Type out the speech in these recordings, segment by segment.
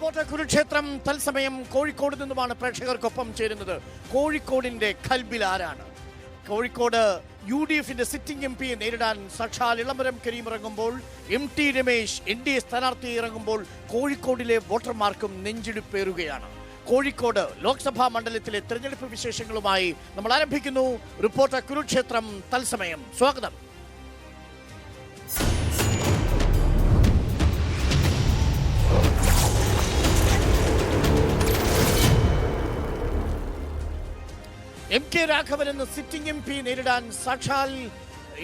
Reporter Kurukshetra തത്സമയം കോഴിക്കോട് നിന്നുമാണ് പ്രേക്ഷകർക്കൊപ്പം ചേരുന്നത്. കോഴിക്കോടിന്റെ കൽബിൽ ആരാണ്? കോഴിക്കോട് UDFന്റെ സിറ്റിംഗ് MP നേരിടാൻ സാക്ഷാൽ ഇളമരം കരീം ഇറങ്ങുമ്പോൾ, MT രമേശ് NDA സ്ഥാനാർത്ഥി ഇറങ്ങുമ്പോൾ കോഴിക്കോടിലെ വോട്ടർമാർക്കും നെഞ്ചിടിപ്പേറുകയാണ്. കോഴിക്കോട് ലോക്സഭാ മണ്ഡലത്തിലെ തെരഞ്ഞെടുപ്പ് വിശേഷങ്ങളുമായി നമ്മൾ ആരംഭിക്കുന്നു. റിപ്പോർട്ടർ കുരുക്ഷേത്രം തത്സമയം. സ്വാഗതം. MK രാഘവൻ എന്ന സിറ്റിംഗ് MP നേരിടാൻ സാക്ഷാൽ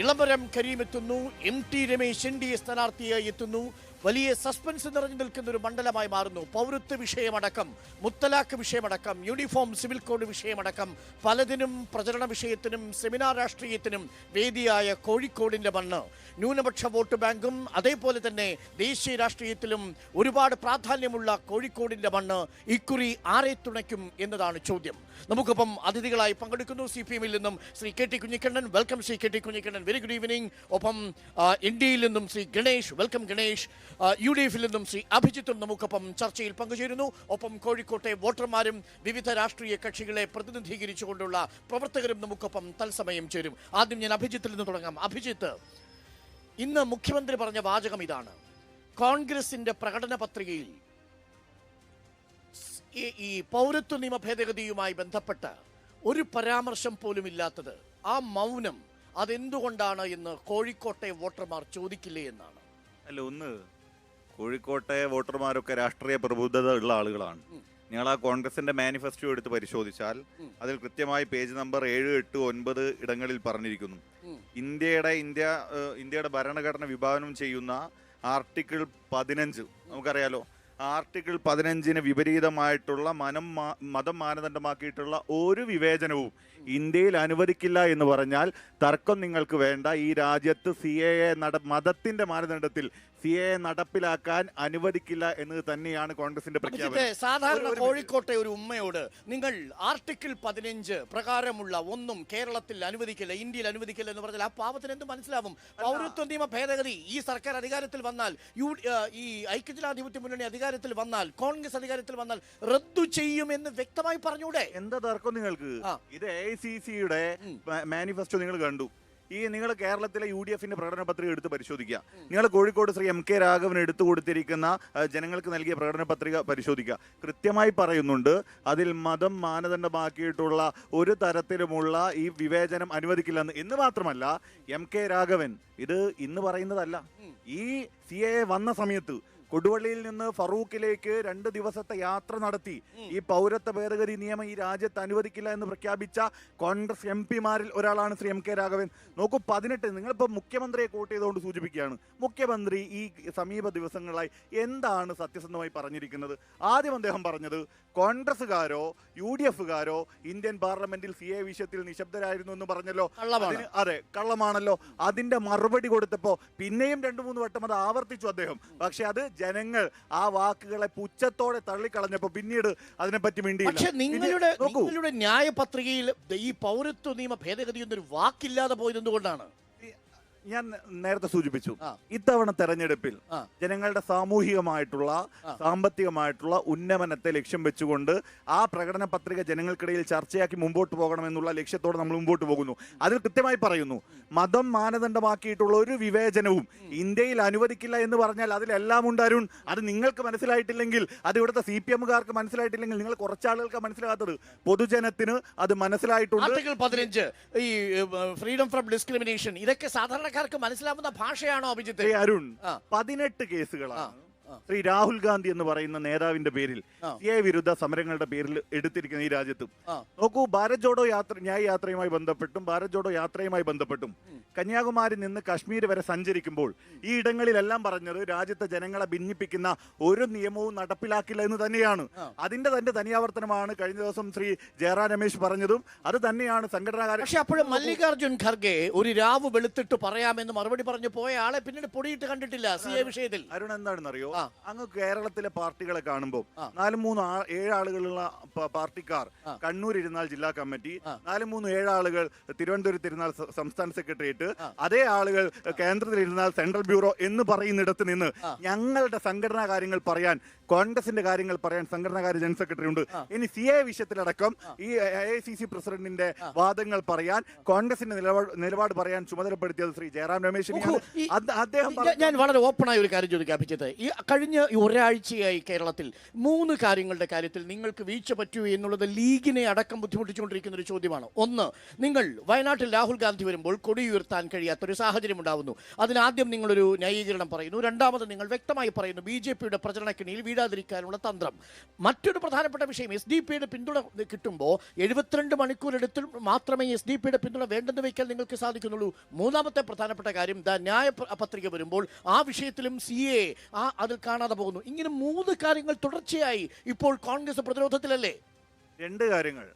ഇളമരം കരീം എത്തുന്നു. MT രമേശ് NDA സ്ഥാനാർത്ഥിയായി എത്തുന്നു. വലിയ സസ്പെൻസ് നിറഞ്ഞു നിൽക്കുന്ന ഒരു മണ്ഡലമായി മാറുന്നു. പൗരത്വ വിഷയമടക്കം, മുത്തലാഖ് വിഷയമടക്കം, യൂണിഫോം സിവിൽ കോഡ് വിഷയമടക്കം പലതിനും പ്രചരണ വിഷയത്തിനും സെമിനാർ രാഷ്ട്രീയത്തിനും വേദിയായ കോഴിക്കോടിന്റെ മണ്ണ് ന്യൂനപക്ഷ വോട്ട് ബാങ്കും അതേപോലെ തന്നെ ദേശീയ രാഷ്ട്രീയത്തിലും ഒരുപാട് പ്രാധാന്യമുള്ള കോഴിക്കോടിന്റെ മണ്ണ് ഇക്കുറി ആരെ തുണയ്ക്കും എന്നതാണ് ചോദ്യം. നമുക്കൊപ്പം അതിഥികളായി പങ്കെടുക്കുന്നു. CPM-ൽ നിന്നും Shri KT Kunhikannan. Welcome Shri KT Kunhikannan. Very good evening. ഒപ്പം NDAയിൽ നിന്നും ശ്രീ ഗണേഷ്. വെൽക്കം ഗണേഷ്. UDFിൽ നിന്നും ശ്രീ അഭിജിത്തും നമുക്കൊപ്പം ചർച്ചയിൽ പങ്കുചേരുന്നു. ഒപ്പം കോഴിക്കോട്ടെ വോട്ടർമാരും വിവിധ രാഷ്ട്രീയ കക്ഷികളെ പ്രതിനിധീകരിച്ചുകൊണ്ടുള്ള പ്രവർത്തകരും നമുക്കൊപ്പം തത്സമയം ചേരും. ആദ്യം ഞാൻ അഭിജിത്തിൽ നിന്ന് തുടങ്ങാം. അഭിജിത്ത്, ഇന്ന് മുഖ്യമന്ത്രി പറഞ്ഞ വാചകം ഇതാണ്: കോൺഗ്രസിന്റെ പ്രകടന പത്രികയിൽ ഈ പൗരത്വ നിയമ ഭേദഗതിയുമായി ബന്ധപ്പെട്ട ഒരു പരാമർശം പോലും ഇല്ലാത്തത്, ആ മൗനം അതെന്തുകൊണ്ടാണ് എന്ന് കോഴിക്കോട്ടെ വോട്ടർമാർ ചോദിക്കില്ലേ എന്നാണ്. അല്ല, ഒന്ന് കോഴിക്കോട്ടെ വോട്ടർമാരൊക്കെ രാഷ്ട്രീയ പ്രബുദ്ധത ഉള്ള ആളുകളാണ്. നിങ്ങൾ ആ കോൺഗ്രസിന്റെ മാനിഫെസ്റ്റോ എടുത്ത് പരിശോധിച്ചാൽ അതിൽ കൃത്യമായി പേജ് നമ്പർ 7, 8, 9 ഇടങ്ങളിൽ പറഞ്ഞിരിക്കുന്നു. ഇന്ത്യയുടെ ഭരണഘടന വിഭാവനം ചെയ്യുന്ന ആർട്ടിക്കിൾ 15 നമുക്കറിയാലോ. ആർട്ടിക്കിൾ 15 വിപരീതമായിട്ടുള്ള മതം മാനദണ്ഡമാക്കിയിട്ടുള്ള ഒരു വിവേചനവും ഇന്ത്യയിൽ അനുവദിക്കില്ല എന്ന് പറഞ്ഞാൽ തർക്കം നിങ്ങൾക്ക് വേണ്ട. ഈ രാജ്യത്ത് മതത്തിന്റെ മാനദണ്ഡത്തിൽ CAA നടപ്പിലാക്കാൻ അനുവദിക്കില്ല എന്നത് തന്നെയാണ് കോൺഗ്രസിന്റെ പ്രഖ്യാപനം. സാധാരണ കോഴിക്കോട്ടെ ഒരു ഉമ്മയോട് നിങ്ങൾ ആർട്ടിക്കിൾ 15 പ്രകാരമുള്ള ഒന്നും കേരളത്തിൽ അനുവദിക്കില്ല, ഇന്ത്യയിൽ അനുവദിക്കില്ല എന്ന് പറഞ്ഞാൽ ആ പാവത്തിന് എന്ത് മനസ്സിലാവും? പൗരത്വ നിയമ ഭേദഗതി ഈ സർക്കാർ അധികാരത്തിൽ വന്നാൽ, ഈ ഐക്യജനാധിപത്യ മുന്നണി അധികാരത്തിൽ വന്നാൽ, കോൺഗ്രസ് അധികാരത്തിൽ വന്നാൽ റദ്ദു ചെയ്യുമെന്ന് വ്യക്തമായി പറഞ്ഞൂടെ? എന്താ തർക്കം നിങ്ങൾക്ക്? ഇത് AICCയുടെ മാനിഫെസ്റ്റോ നിങ്ങൾ കണ്ടു. നിങ്ങൾ കേരളത്തിലെ UDFന്റെ പ്രകടന പത്രിക എടുത്ത് പരിശോധിക്കുക. നിങ്ങൾ കോഴിക്കോട് ശ്രീ MK രാഘവൻ എടുത്തു കൊടുത്തിരിക്കുന്ന ജനങ്ങൾക്ക് നൽകിയ പ്രകടന പത്രിക പരിശോധിക്കുക. കൃത്യമായി പറയുന്നുണ്ട് അതിൽ മതം മാനദണ്ഡമാക്കിയിട്ടുള്ള ഒരു തരത്തിലുമുള്ള ഈ വിവേചനം അനുവദിക്കില്ലെന്ന്. എന്ന് മാത്രമല്ല, MK രാഘവൻ ഇത് ഇന്ന് പറയുന്നതല്ല. ഈ CAA വന്ന സമയത്ത് കൊടുവള്ളിയിൽ നിന്ന് ഫറൂഖിലേക്ക് 2 ദിവസത്തെ യാത്ര നടത്തി ഈ പൗരത്വ ഭേദഗതി നിയമം ഈ രാജ്യത്ത് അനുവദിക്കില്ല എന്ന് പ്രഖ്യാപിച്ച കോൺഗ്രസ് MP-മാരിൽ ഒരാളാണ് ശ്രീ MK രാഘവൻ. നോക്കൂ, 18 നിങ്ങളിപ്പോൾ മുഖ്യമന്ത്രിയെ കോട്ട് ചെയ്തുകൊണ്ട് സൂചിപ്പിക്കുകയാണ്. മുഖ്യമന്ത്രി ഈ സമീപ ദിവസങ്ങളായി എന്താണ് സത്യസന്ധമായി പറഞ്ഞിരിക്കുന്നത്? ആദ്യം അദ്ദേഹം പറഞ്ഞത് കോൺഗ്രസുകാരോ UDFകാരോ ഇന്ത്യൻ പാർലമെന്റിൽ CAA വിഷയത്തിൽ നിശബ്ദരായിരുന്നു എന്ന് പറഞ്ഞല്ലോ. അതെ, കള്ളമാണല്ലോ. അതിന്റെ മറുപടി കൊടുത്തപ്പോ പിന്നെയും 2-3 വട്ടം അത് ആവർത്തിച്ചു അദ്ദേഹം. പക്ഷെ അത് ജനങ്ങൾ ആ വാക്കുകളെ പുച്ഛത്തോടെ തള്ളിക്കളഞ്ഞപ്പോ പിന്നീട് അതിനെപ്പറ്റി മിണ്ടിയില്ല. പക്ഷെ നിങ്ങളുടെ ന്യായ പത്രികയിൽ ഈ പൗരത്വ നിയമ ഭേദഗതി എന്നൊരു വാക്കില്ലാതെ പോയത് എന്തുകൊണ്ടാണ്? ഞാൻ നേരത്തെ സൂചിപ്പിച്ചു, ഇത്തവണ തെരഞ്ഞെടുപ്പിൽ ജനങ്ങളുടെ സാമൂഹികമായിട്ടുള്ള സാമ്പത്തികമായിട്ടുള്ള ഉന്നമനത്തെ ലക്ഷ്യം വെച്ചുകൊണ്ട് ആ പ്രകടന പത്രിക ജനങ്ങൾക്കിടയിൽ ചർച്ചയാക്കി മുമ്പോട്ട് പോകണമെന്നുള്ള ലക്ഷ്യത്തോടെ നമ്മൾ മുമ്പോട്ട് പോകുന്നു. അതിൽ കൃത്യമായി പറയുന്നു മതം മാനദണ്ഡമാക്കിയിട്ടുള്ള ഒരു വിവേചനവും ഇന്ത്യയിൽ അനുവദിക്കില്ല എന്ന് പറഞ്ഞാൽ അതിലെല്ലാം ഉണ്ട് അരുൺ. അത് നിങ്ങൾക്ക് മനസ്സിലായിട്ടില്ലെങ്കിൽ, അത് ഇവിടുത്തെ CPM-കാർക്ക് മനസ്സിലായിട്ടില്ലെങ്കിൽ, നിങ്ങൾ കുറച്ചാളുകൾക്ക് മനസ്സിലാകാത്തത് പൊതുജനത്തിന് അത് മനസ്സിലായിട്ടുണ്ട്. ആർട്ടിക്കിൾ 15 ഈ ഫ്രീഡം ഫ്രം ഡിസ്ക്രിമിനേഷൻ, ഇതൊക്കെ സാധാരണക്കാർക്ക് മനസ്സിലാവുന്ന ഭാഷയാണോ അഭിജിത്ത്? അരുൺ, 18 കേസുകളാണ് ശ്രീ രാഹുൽ ഗാന്ധി എന്ന് പറയുന്ന നേതാവിന്റെ പേരിൽ CAA വിരുദ്ധ സമരങ്ങളുടെ പേരിൽ എടുത്തിരിക്കുന്ന ഈ രാജ്യത്തും. നോക്കൂ, ഭാരത് ജോഡോ ന്യായ യാത്രയുമായി ബന്ധപ്പെട്ടും ഭാരത് ജോഡോ യാത്രയുമായി ബന്ധപ്പെട്ടും കന്യാകുമാരി നിന്ന് കശ്മീർ വരെ സഞ്ചരിക്കുമ്പോൾ ഈ ഇടങ്ങളിലെല്ലാം പറഞ്ഞത് രാജ്യത്തെ ജനങ്ങളെ ഭിന്നിപ്പിക്കുന്ന ഒരു നിയമവും നടപ്പിലാക്കില്ല എന്ന് തന്നെയാണ്. അതിന്റെ തനിയാവർത്തനമാണ് കഴിഞ്ഞ ദിവസം ശ്രീ ജയറാം രമേശ് പറഞ്ഞതും. അത് തന്നെയാണ് സംഘടനാകാരൻ. പക്ഷെ അപ്പോഴും മല്ലികാർജുൻ ഖർഗെ ഒരു രാവ് വെളുത്തിട്ട് പറയാമെന്ന് മറുപടി പറഞ്ഞു പോയ ആളെ പിന്നീട് പൊടിയിട്ട് കണ്ടിട്ടില്ല CAA വിഷയത്തിൽ. അരുൺ, എന്താണെന്നറിയോ, അങ്ങ് കേരളത്തിലെ പാർട്ടികളെ കാണുമ്പോൾ 4-3-7 ആളുകളുള്ള പാർട്ടിക്കാർ കണ്ണൂർ ഇരുന്നാൽ ജില്ലാ കമ്മിറ്റി, 4-3-7 ആളുകൾ തിരുവനന്തപുരത്ത് ഇരുന്നാൽ സംസ്ഥാന സെക്രട്ടേറിയറ്റ്, അതേ ആളുകൾ കേന്ദ്രത്തിൽ ഇരുന്നാൽ സെൻട്രൽ ബ്യൂറോ എന്ന് പറയുന്നിടത്ത് നിന്ന് ഞങ്ങളുടെ സംഘടനാ കാര്യങ്ങൾ പറയാൻ, കോൺഗ്രസിന്റെ കാര്യങ്ങൾ പറയാൻ സംഘടനാകാര്യ ജനറൽ സെക്രട്ടറി ഉണ്ട്. ഇനി CA വിഷയത്തിലടക്കം ഈ AICC പ്രസിഡന്റിന്റെ വാദങ്ങൾ പറയാൻ, കോൺഗ്രസിന്റെ നിലപാട് പറയാൻ ചുമതലപ്പെടുത്തിയത് ശ്രീ ജയറാം രമേശിനെയാണ്. അദ്ദേഹം ഞാൻ വളരെ ഓപ്പണായ ഒരു കാര്യം ചോദിക്കാൻ പറ്റിയത്, ഈ കഴിഞ്ഞ ഒരാഴ്ചയായി കേരളത്തിൽ 3 കാര്യങ്ങളുടെ കാര്യത്തിൽ നിങ്ങൾക്ക് വീഴ്ച പറ്റൂ എന്നുള്ളത് ലീഗിനെ അടക്കം ബുദ്ധിമുട്ടിച്ചുകൊണ്ടിരിക്കുന്ന ഒരു ചോദ്യമാണ്. ഒന്ന്, നിങ്ങൾ വയനാട്ടിൽ രാഹുൽ ഗാന്ധി വരുമ്പോൾ കൊടി ഉയർത്താൻ കഴിയാത്തൊരു സാഹചര്യം ഉണ്ടാവുന്നു. അതിനാദ്യം നിങ്ങളൊരു ന്യായീകരണം പറയുന്നു. രണ്ടാമത് നിങ്ങൾ വ്യക്തമായി പറയുന്നു BJPയുടെ പ്രചരണക്കിണിയിൽ വീഴാതിരിക്കാനുള്ള തന്ത്രം. മറ്റൊരു പ്രധാനപ്പെട്ട വിഷയം, SDP-യുടെ പിന്തുണ കിട്ടുമ്പോൾ 72 മണിക്കൂറെടുത്ത് മാത്രമേ SDP-യുടെ പിന്തുണ വേണ്ടെന്ന് വയ്ക്കാൻ നിങ്ങൾക്ക് സാധിക്കുന്നുള്ളൂ. മൂന്നാമത്തെ പ്രധാനപ്പെട്ട കാര്യം, ന്യായ പത്രിക വരുമ്പോൾ ആ വിഷയത്തിലും CA അതിൽ കാണാതെ പോകുന്നു. ഇങ്ങനെ 3 കാര്യങ്ങൾ തുടർച്ചയായി ഇപ്പോൾ കോൺഗ്രസ് പ്രതിരോധത്തിലല്ലേ? 2 കാര്യങ്ങൾ.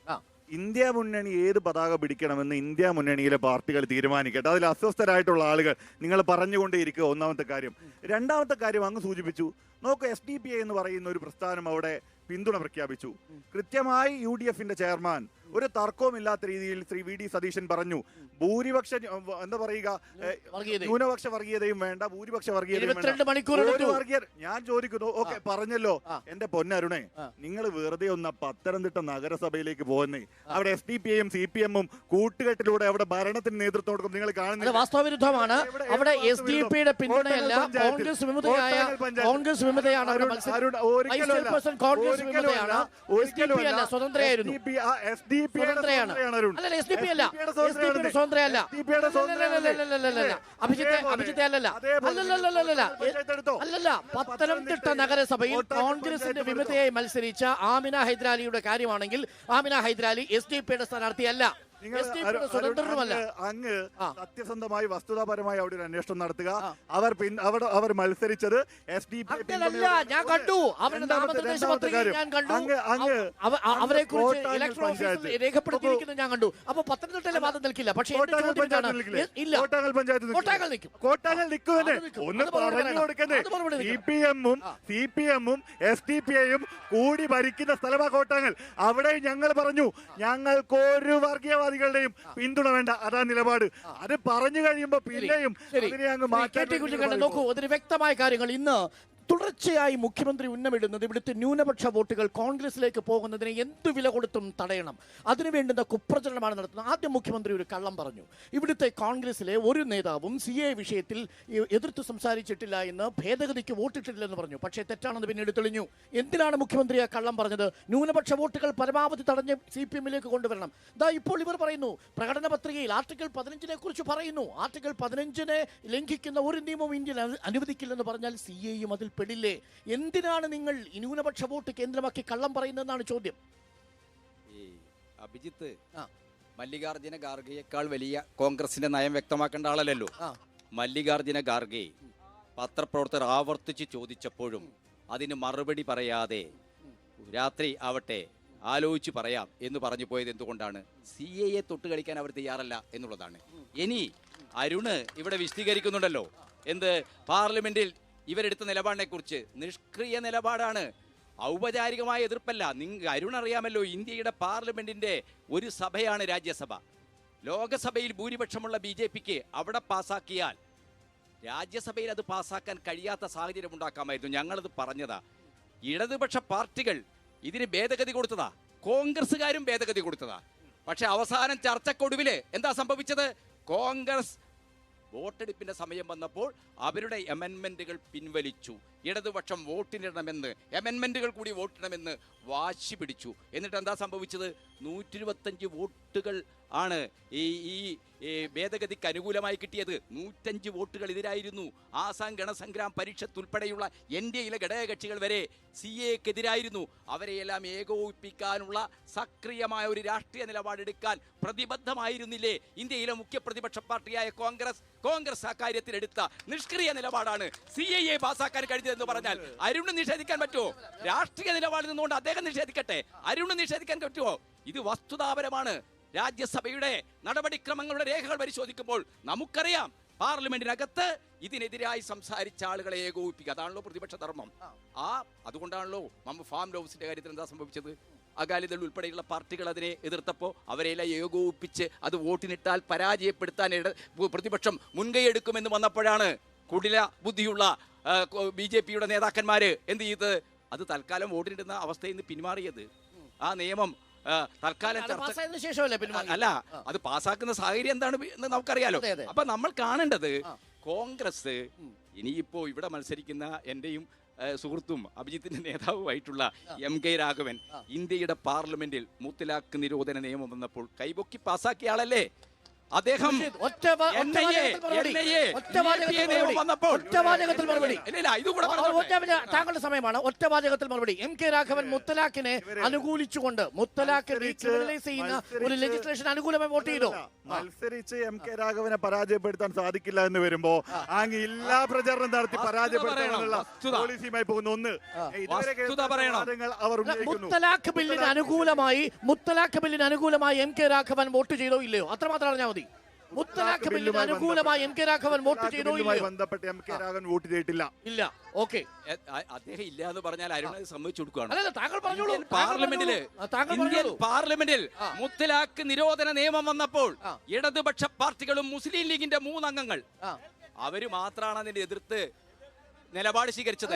ഇന്ത്യ മുന്നണി ഏത് പതാക പിടിക്കണമെന്ന് ഇന്ത്യ മുന്നണിയിലെ പാർട്ടികൾ തീരുമാനിക്കട്ടെ. അതിൽ അസ്വസ്ഥരായിട്ടുള്ള ആളുകൾ നിങ്ങൾ പറഞ്ഞുകൊണ്ടേയിരിക്കുക. ഒന്നാമത്തെ കാര്യം. രണ്ടാമത്തെ കാര്യം അങ്ങ് സൂചിപ്പിച്ചു. നോക്കൂ, SDPI എന്ന് പറയുന്ന ഒരു പ്രസ്ഥാനം അവിടെ പിന്തുണ പ്രഖ്യാപിച്ചു. കൃത്യമായി UDF-ന്റെ ചെയർമാൻ ഒരു തർക്കവുമില്ലാത്ത രീതിയിൽ ശ്രീ VD സതീശൻ പറഞ്ഞു, ഭൂരിപക്ഷ എന്താ പറയുക, ന്യൂനപക്ഷ വർഗീയതയും വേണ്ട, ഭൂരിപക്ഷ വർഗീയതയും വേണ്ട. ഞാൻ ചോദിക്കുന്നു, ഓക്കെ പറഞ്ഞല്ലോ, എന്റെ പൊന്നരുണേ, നിങ്ങൾ വെറുതെ ഒന്ന് പത്തനംതിട്ട നഗരസഭയിലേക്ക് പോകുന്നേ. അവിടെ SDPIയും CPM-ഉം കൂട്ടുകെട്ടിലൂടെ അവിടെ ഭരണത്തിന് നേതൃത്വം കൊടുക്കും. നിങ്ങൾ കാണുന്നത് വാസ്തവവിരുദ്ധമാണ്. അവിടെ SDPയുടെ പിന്തുണയല്ല, കോൺഗ്രസ് വിമതയാണ് അവിടെ മത്സരം. സ്വതന്ത്രയായിരുന്നു. പത്തനംതിട്ട നഗരസഭയിൽ കോൺഗ്രസിന്റെ വിമതയായി മത്സരിച്ച ആമിന ഹൈദരാലിയുടെ കാര്യമാണെങ്കിൽ ആമിന ഹൈദരാലി SDP-യുടെ സ്ഥാനാർത്ഥിയല്ല, അങ്ങ് സത്യസന്ധമായി വസ്തുതാപരമായി അവിടെ ഒരു അന്വേഷണം നടത്തുക. അവർ മത്സരിച്ചത് SDP. ഞാൻ കണ്ടു അവരുടെ നാമനിർദ്ദേശ പത്രിക, ഞാൻ കണ്ടു അവരെ കുറിച്ച് ഇലക്ട്രൽ ഓഫീസിൽ രേഖപ്പെടുത്തിയിരിക്കുന്നത് ഞാൻ കണ്ടു. അപ്പൊ പത്തനംതിട്ടയിലെ വാദം നിൽക്കില്ല. പക്ഷേ കോട്ടാങ്ങൾ നിൽക്കുമെന്ന് ഒന്ന് പറഞ്ഞു കൊടുക്കുന്നേ. CPM-ഉം SDP-യും കൂടി ഭരിക്കുന്ന സ്ഥലമാ കോട്ടാങ്ങൾ. അവിടെ ഞങ്ങൾ പറഞ്ഞു, ഞങ്ങൾക്ക് ഒരു വർഗീയവാദികളുടെയും പിന്തുണ വേണ്ട, അതാ നിലപാട്. അത് പറഞ്ഞു കഴിയുമ്പോ പിന്നെയും നോക്കൂ, അതിന് വ്യക്തമായ കാര്യങ്ങൾ. ഇന്ന് തുടർച്ചയായി മുഖ്യമന്ത്രി ഉന്നമിടുന്നത് ഇവിടുത്തെ ന്യൂനപക്ഷ വോട്ടുകൾ കോൺഗ്രസിലേക്ക് പോകുന്നതിനെ എന്തു വില കൊടുത്തും തടയണം, അതിനു വേണ്ടുന്ന കുപ്രചരണമാണ് നടത്തുന്നത്. ആദ്യം മുഖ്യമന്ത്രി ഒരു കള്ളം പറഞ്ഞു. ഇവിടുത്തെ കോൺഗ്രസിലെ ഒരു നേതാവും CA വിഷയത്തിൽ എതിർത്ത് സംസാരിച്ചിട്ടില്ല എന്ന്, ഭേദഗതിക്ക് വോട്ടിട്ടില്ലെന്ന് പറഞ്ഞു. പക്ഷേ തെറ്റാണെന്ന് പിന്നീട് തെളിഞ്ഞു. എന്തിനാണ് മുഖ്യമന്ത്രി ആ കള്ളം പറഞ്ഞത്? ന്യൂനപക്ഷ വോട്ടുകൾ പരമാവധി തടഞ്ഞ് CPM-ലേക്ക് കൊണ്ടുവരണം. ഇപ്പോൾ ഇവർ പറയുന്നു, പ്രകടന പത്രികയിൽ ആർട്ടിക്കിൾ 15-നെ കുറിച്ച് പറയുന്നു. ആർട്ടിക്കിൾ 15-നെ ലംഘിക്കുന്ന ഒരു നിയമവും ഇന്ത്യയിൽ അനുവദിക്കില്ലെന്ന് പറഞ്ഞാൽ CA-യും അതിൽ പെടില്ലേ? എന്തിനാണ് നിങ്ങൾ ന്യൂനപക്ഷ വോട്ട് കേന്ദ്രമാക്കി കള്ളം പറയുന്നതെന്നാണ് ചോദ്യം. ഈ അഭിജിത്ത് മല്ലികാർജുന ഖാർഗെയേക്കാൾ വലിയ കോൺഗ്രസിന്റെ നയം വ്യക്തമാക്കേണ്ട ആളല്ലല്ലോ. മല്ലികാർജുന ഖാർഗെ പത്രപ്രവർത്തകർ ആവർത്തിച്ച് ചോദിച്ചപ്പോഴും അതിന് മറുപടി പറയാതെ രാത്രി ആവട്ടെ ആലോചിച്ച് പറയാം എന്ന് പറഞ്ഞു പോയത് എന്തുകൊണ്ടാണ്? CA തൊട്ട് കളിക്കാൻ അവർ തയ്യാറല്ല എന്നുള്ളതാണ്. ഇനി അരുണ് ഇവിടെ വിശദീകരിക്കുന്നുണ്ടല്ലോ, എന്ത് പാർലമെന്റിൽ ഇവരെടുത്ത നിലപാടിനെ കുറിച്ച്. നിഷ്ക്രിയ നിലപാടാണ്, ഔപചാരികമായ എതിർപ്പല്ല. അരുൺ അറിയാമല്ലോ, ഇന്ത്യയുടെ പാർലമെന്റിന്റെ ഒരു സഭയാണ് രാജ്യസഭ. ലോകസഭയിൽ ഭൂരിപക്ഷമുള്ള BJPക്ക് അവിടെ പാസാക്കിയാൽ രാജ്യസഭയിൽ അത് പാസാക്കാൻ കഴിയാത്ത സാഹചര്യം ഉണ്ടാക്കാമായിരുന്നു. ഞങ്ങളത് പറഞ്ഞതാ. ഇടതുപക്ഷ പാർട്ടികൾ ഇതിന് ഭേദഗതി കൊടുത്തതാ, കോൺഗ്രസ്സുകാരും ഭേദഗതി കൊടുത്തതാ. പക്ഷെ അവസാനം ചർച്ചക്കൊടുവില് എന്താ സംഭവിച്ചത്? കോൺഗ്രസ് വോട്ടെടുപ്പിന്റെ സമയം വന്നപ്പോൾ അവരുടെ അമെൻമെന്റുകൾ പിൻവലിച്ചു. ഇടതുപക്ഷം വോട്ടിനിടണമെന്ന്, അമെൻമെന്റുകൾ കൂടി വോട്ടിടണമെന്ന് വാശി പിടിച്ചു. എന്നിട്ട് എന്താ സംഭവിച്ചത്? 125 വോട്ടുകൾ ആണ് ഈ ഭേദഗതിക്ക് അനുകൂലമായി കിട്ടിയത്. 105 വോട്ടുകൾ എതിരായിരുന്നു. ആസാം ഗണസംഗ്രാം പരിഷത്ത് ഉൾപ്പെടെയുള്ള NDAയിലെ ഘടകകക്ഷികൾ വരെ CAക്കെതിരായിരുന്നു. അവരെയെല്ലാം ഏകോപിപ്പിക്കാനുള്ള സക്രിയമായ ഒരു രാഷ്ട്രീയ നിലപാടെടുക്കാൻ പ്രതിബദ്ധമായിരുന്നില്ലേ ഇന്ത്യയിലെ മുഖ്യ പ്രതിപക്ഷ പാർട്ടിയായ കോൺഗ്രസ്? കോൺഗ്രസ് ആ കാര്യത്തിലെടുത്ത നിഷ്ക്രിയ നിലപാടാണ് CAA പാസാക്കാൻ കഴിഞ്ഞതെന്ന് പറഞ്ഞാൽ അരുണ് നിഷേധിക്കാൻ പറ്റുമോ? രാഷ്ട്രീയ നിലപാടിൽ നിന്നുകൊണ്ട് അദ്ദേഹം നിഷേധിക്കട്ടെ, അരുണ് നിഷേധിക്കാൻ പറ്റുമോ? ഇത് വസ്തുതാപരമാണ്. രാജ്യസഭയുടെ നടപടിക്രമങ്ങളുടെ രേഖകൾ പരിശോധിക്കുമ്പോൾ നമുക്കറിയാം പാർലമെന്റിനകത്ത് ഇതിനെതിരായി സംസാരിച്ച ആളുകളെ ഏകോപിപ്പിക്കുക. അതാണല്ലോ പ്രതിപക്ഷ ധർമ്മം. അതുകൊണ്ടാണല്ലോ ഫാം ലോസിന്റെ കാര്യത്തിൽ എന്താ സംഭവിച്ചത്? അകാലിദൾ ഉൾപ്പെടെയുള്ള പാർട്ടികൾ അതിനെ എതിർത്തപ്പോൾ അവരെല്ലാം ഏകോപിപ്പിച്ച് അത് വോട്ടിനിട്ടാൽ പരാജയപ്പെടുത്താൻ പ്രതിപക്ഷം മുൻകൈയെടുക്കുമെന്ന് വന്നപ്പോഴാണ് കുടില ബുദ്ധിയുള്ള BJPയുടെ നേതാക്കന്മാര് എന്ത് ചെയ്ത് അത് തൽക്കാലം വോട്ടിനിടുന്ന അവസ്ഥയിൽ നിന്ന് പിന്മാറിയത്. ആ നിയമം തൽക്കാലം അല്ല, അത് പാസ്സാക്കുന്ന സാഹചര്യം എന്താണ് എന്ന് നമുക്കറിയാലോ. അപ്പൊ നമ്മൾ കാണേണ്ടത് കോൺഗ്രസ് ഇനിയിപ്പോ ഇവിടെ മത്സരിക്കുന്ന എന്റെയും സുഹൃത്തും അഭിജിത്തിന്റെ നേതാവുമായിട്ടുള്ള MK രാഘവൻ ഇന്ത്യയുടെ പാർലമെന്റിൽ മുത്തലാഖ് നിരോധന നിയമം വന്നപ്പോൾ കൈപൊക്കി പാസ്സാക്കിയ ആളല്ലേ അദ്ദേഹം. താങ്കളുടെ സമയമാണ്. ഒറ്റവാചകത്തിൽ മറുപടി. MK രാഘവൻ മുത്തലാഖിനെ അനുകൂലിച്ചുകൊണ്ട് മുത്തലാഖ് ക്രിമിനലൈസ് ചെയ്യുന്ന ഒരു ലെജിസ്ലേഷൻ അനുകൂലമായി വോട്ട് ചെയ്തു. മത്സരിച്ച് MK രാഘവനെ പരാജയപ്പെടുത്താൻ സാധിക്കില്ല എന്ന് വരുമ്പോ അങ്ങ് എല്ലാ പ്രചരണം നടത്തി പരാജയപ്പെടുത്താനുള്ള പോളിസിയുമായി പോകുന്ന ഒന്ന് അവർ മുത്തലാഖ് ബില്ലിന് അനുകൂലമായി MK രാഘവൻ വോട്ട് ചെയ്തോ ഇല്ലയോ? അത്രമാത്രം അറിഞ്ഞാൽ മതി. മുത്തലാഖ് ബില്ലിന് അനുകൂലമായി MK രാഘവൻ വോട്ട് ചെയ്തോ ഇല്ലയോ? ബന്ധപ്പെട്ട് MK രാഘവൻ വോട്ട് ചെയ്തിട്ടില്ല. ഇല്ല. ഓക്കെ, അദ്ദേഹം ഇല്ല എന്ന് പറഞ്ഞാൽ അരുണ സമ്മതിച്ചു കൊടുക്കുകയാണ്. പാർലമെന്റിൽ മുത്തലാഖ് നിരോധന നിയമം വന്നപ്പോൾ ഇടതുപക്ഷ പാർട്ടികളും മുസ്ലിം ലീഗിന്റെ 3 അംഗങ്ങൾ അവര് മാത്രമാണ് അതിനെ എതിർത്ത് നിലപാട് സ്വീകരിച്ചത്.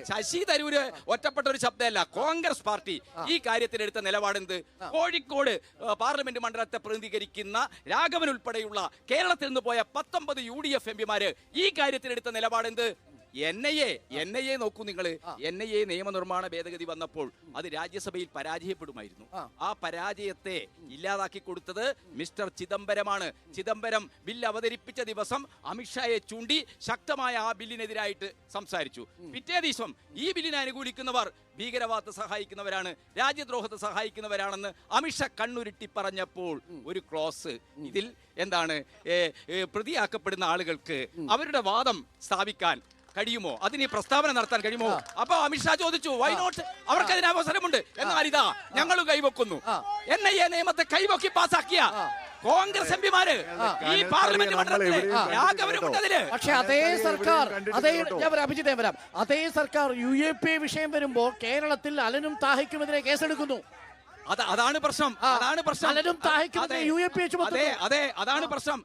ശശി തരൂര് ഒറ്റപ്പെട്ട ഒരു ശബ്ദമല്ല. കോൺഗ്രസ് പാർട്ടി ഈ കാര്യത്തിൽ എടുത്ത നിലപാടെന്ത്? കോഴിക്കോട് പാർലമെന്റ് മണ്ഡലത്തെ പ്രതിനിധീകരിക്കുന്ന രാഘവൻ ഉൾപ്പെടെയുള്ള കേരളത്തിൽ നിന്ന് പോയ 19 UDF MPമാര് ഈ കാര്യത്തിൽ എടുത്ത നിലപാടെന്ത്? NIA നോക്കൂ നിങ്ങൾ. NIA നിയമനിർമ്മാണ ഭേദഗതി വന്നപ്പോൾ അത് രാജ്യസഭയിൽ പരാജയപ്പെടുമായിരുന്നു. ആ പരാജയത്തെ ഇല്ലാതാക്കി കൊടുത്തത് മിസ്റ്റർ ചിദംബരമാണ്. ചിദംബരം ബില്ല് അവതരിപ്പിച്ച ദിവസം അമിത്ഷായെ ചൂണ്ടി ശക്തമായ ആ ബില്ലിനെതിരായിട്ട് സംസാരിച്ചു. പിറ്റേ ദിവസം ഈ ബില്ലിനെ അനുകൂലിക്കുന്നവർ ഭീകരവാദത്തെ സഹായിക്കുന്നവരാണ്, രാജ്യദ്രോഹത്തെ സഹായിക്കുന്നവരാണെന്ന് അമിത്ഷാ കണ്ണുരുട്ടി പറഞ്ഞപ്പോൾ ഒരു ക്ലോസ് ഇതിൽ എന്താണ് പ്രതിയാക്കപ്പെടുന്ന ആളുകൾക്ക് അവരുടെ വാദം സ്ഥാപിക്കാൻ കഴിയുമോ? അതിന് പ്രസ്താവന നടത്താൻ കഴിയുമോ? അപ്പൊ അമിത്ഷാ ചോദിച്ചു, വൈ നോട്ട്? അവർക്ക് അതിന് അവസരമുണ്ട്. എന്നാൽ ഇതാ ഞങ്ങളും കൈവക്കുന്നു. NIA നിയമത്തെ കൈവക്കി പാസാക്കിയ കോൺഗ്രസ് MPമാര് ഈ പാർലമെന്റ് മണ്ഡലത്തില് രാഘവനുമുണ്ടതില്. പക്ഷെ അതേ സർക്കാർ അതേ സർക്കാർ UAP വിഷയം വരുമ്പോൾ കേരളത്തിൽ അലനും താഹിക്കുമെതിരെ കേസെടുക്കുന്നു. അതാണ് പ്രശ്നം. അതാണ് പ്രശ്നം. അതാണ് പ്രശ്നം.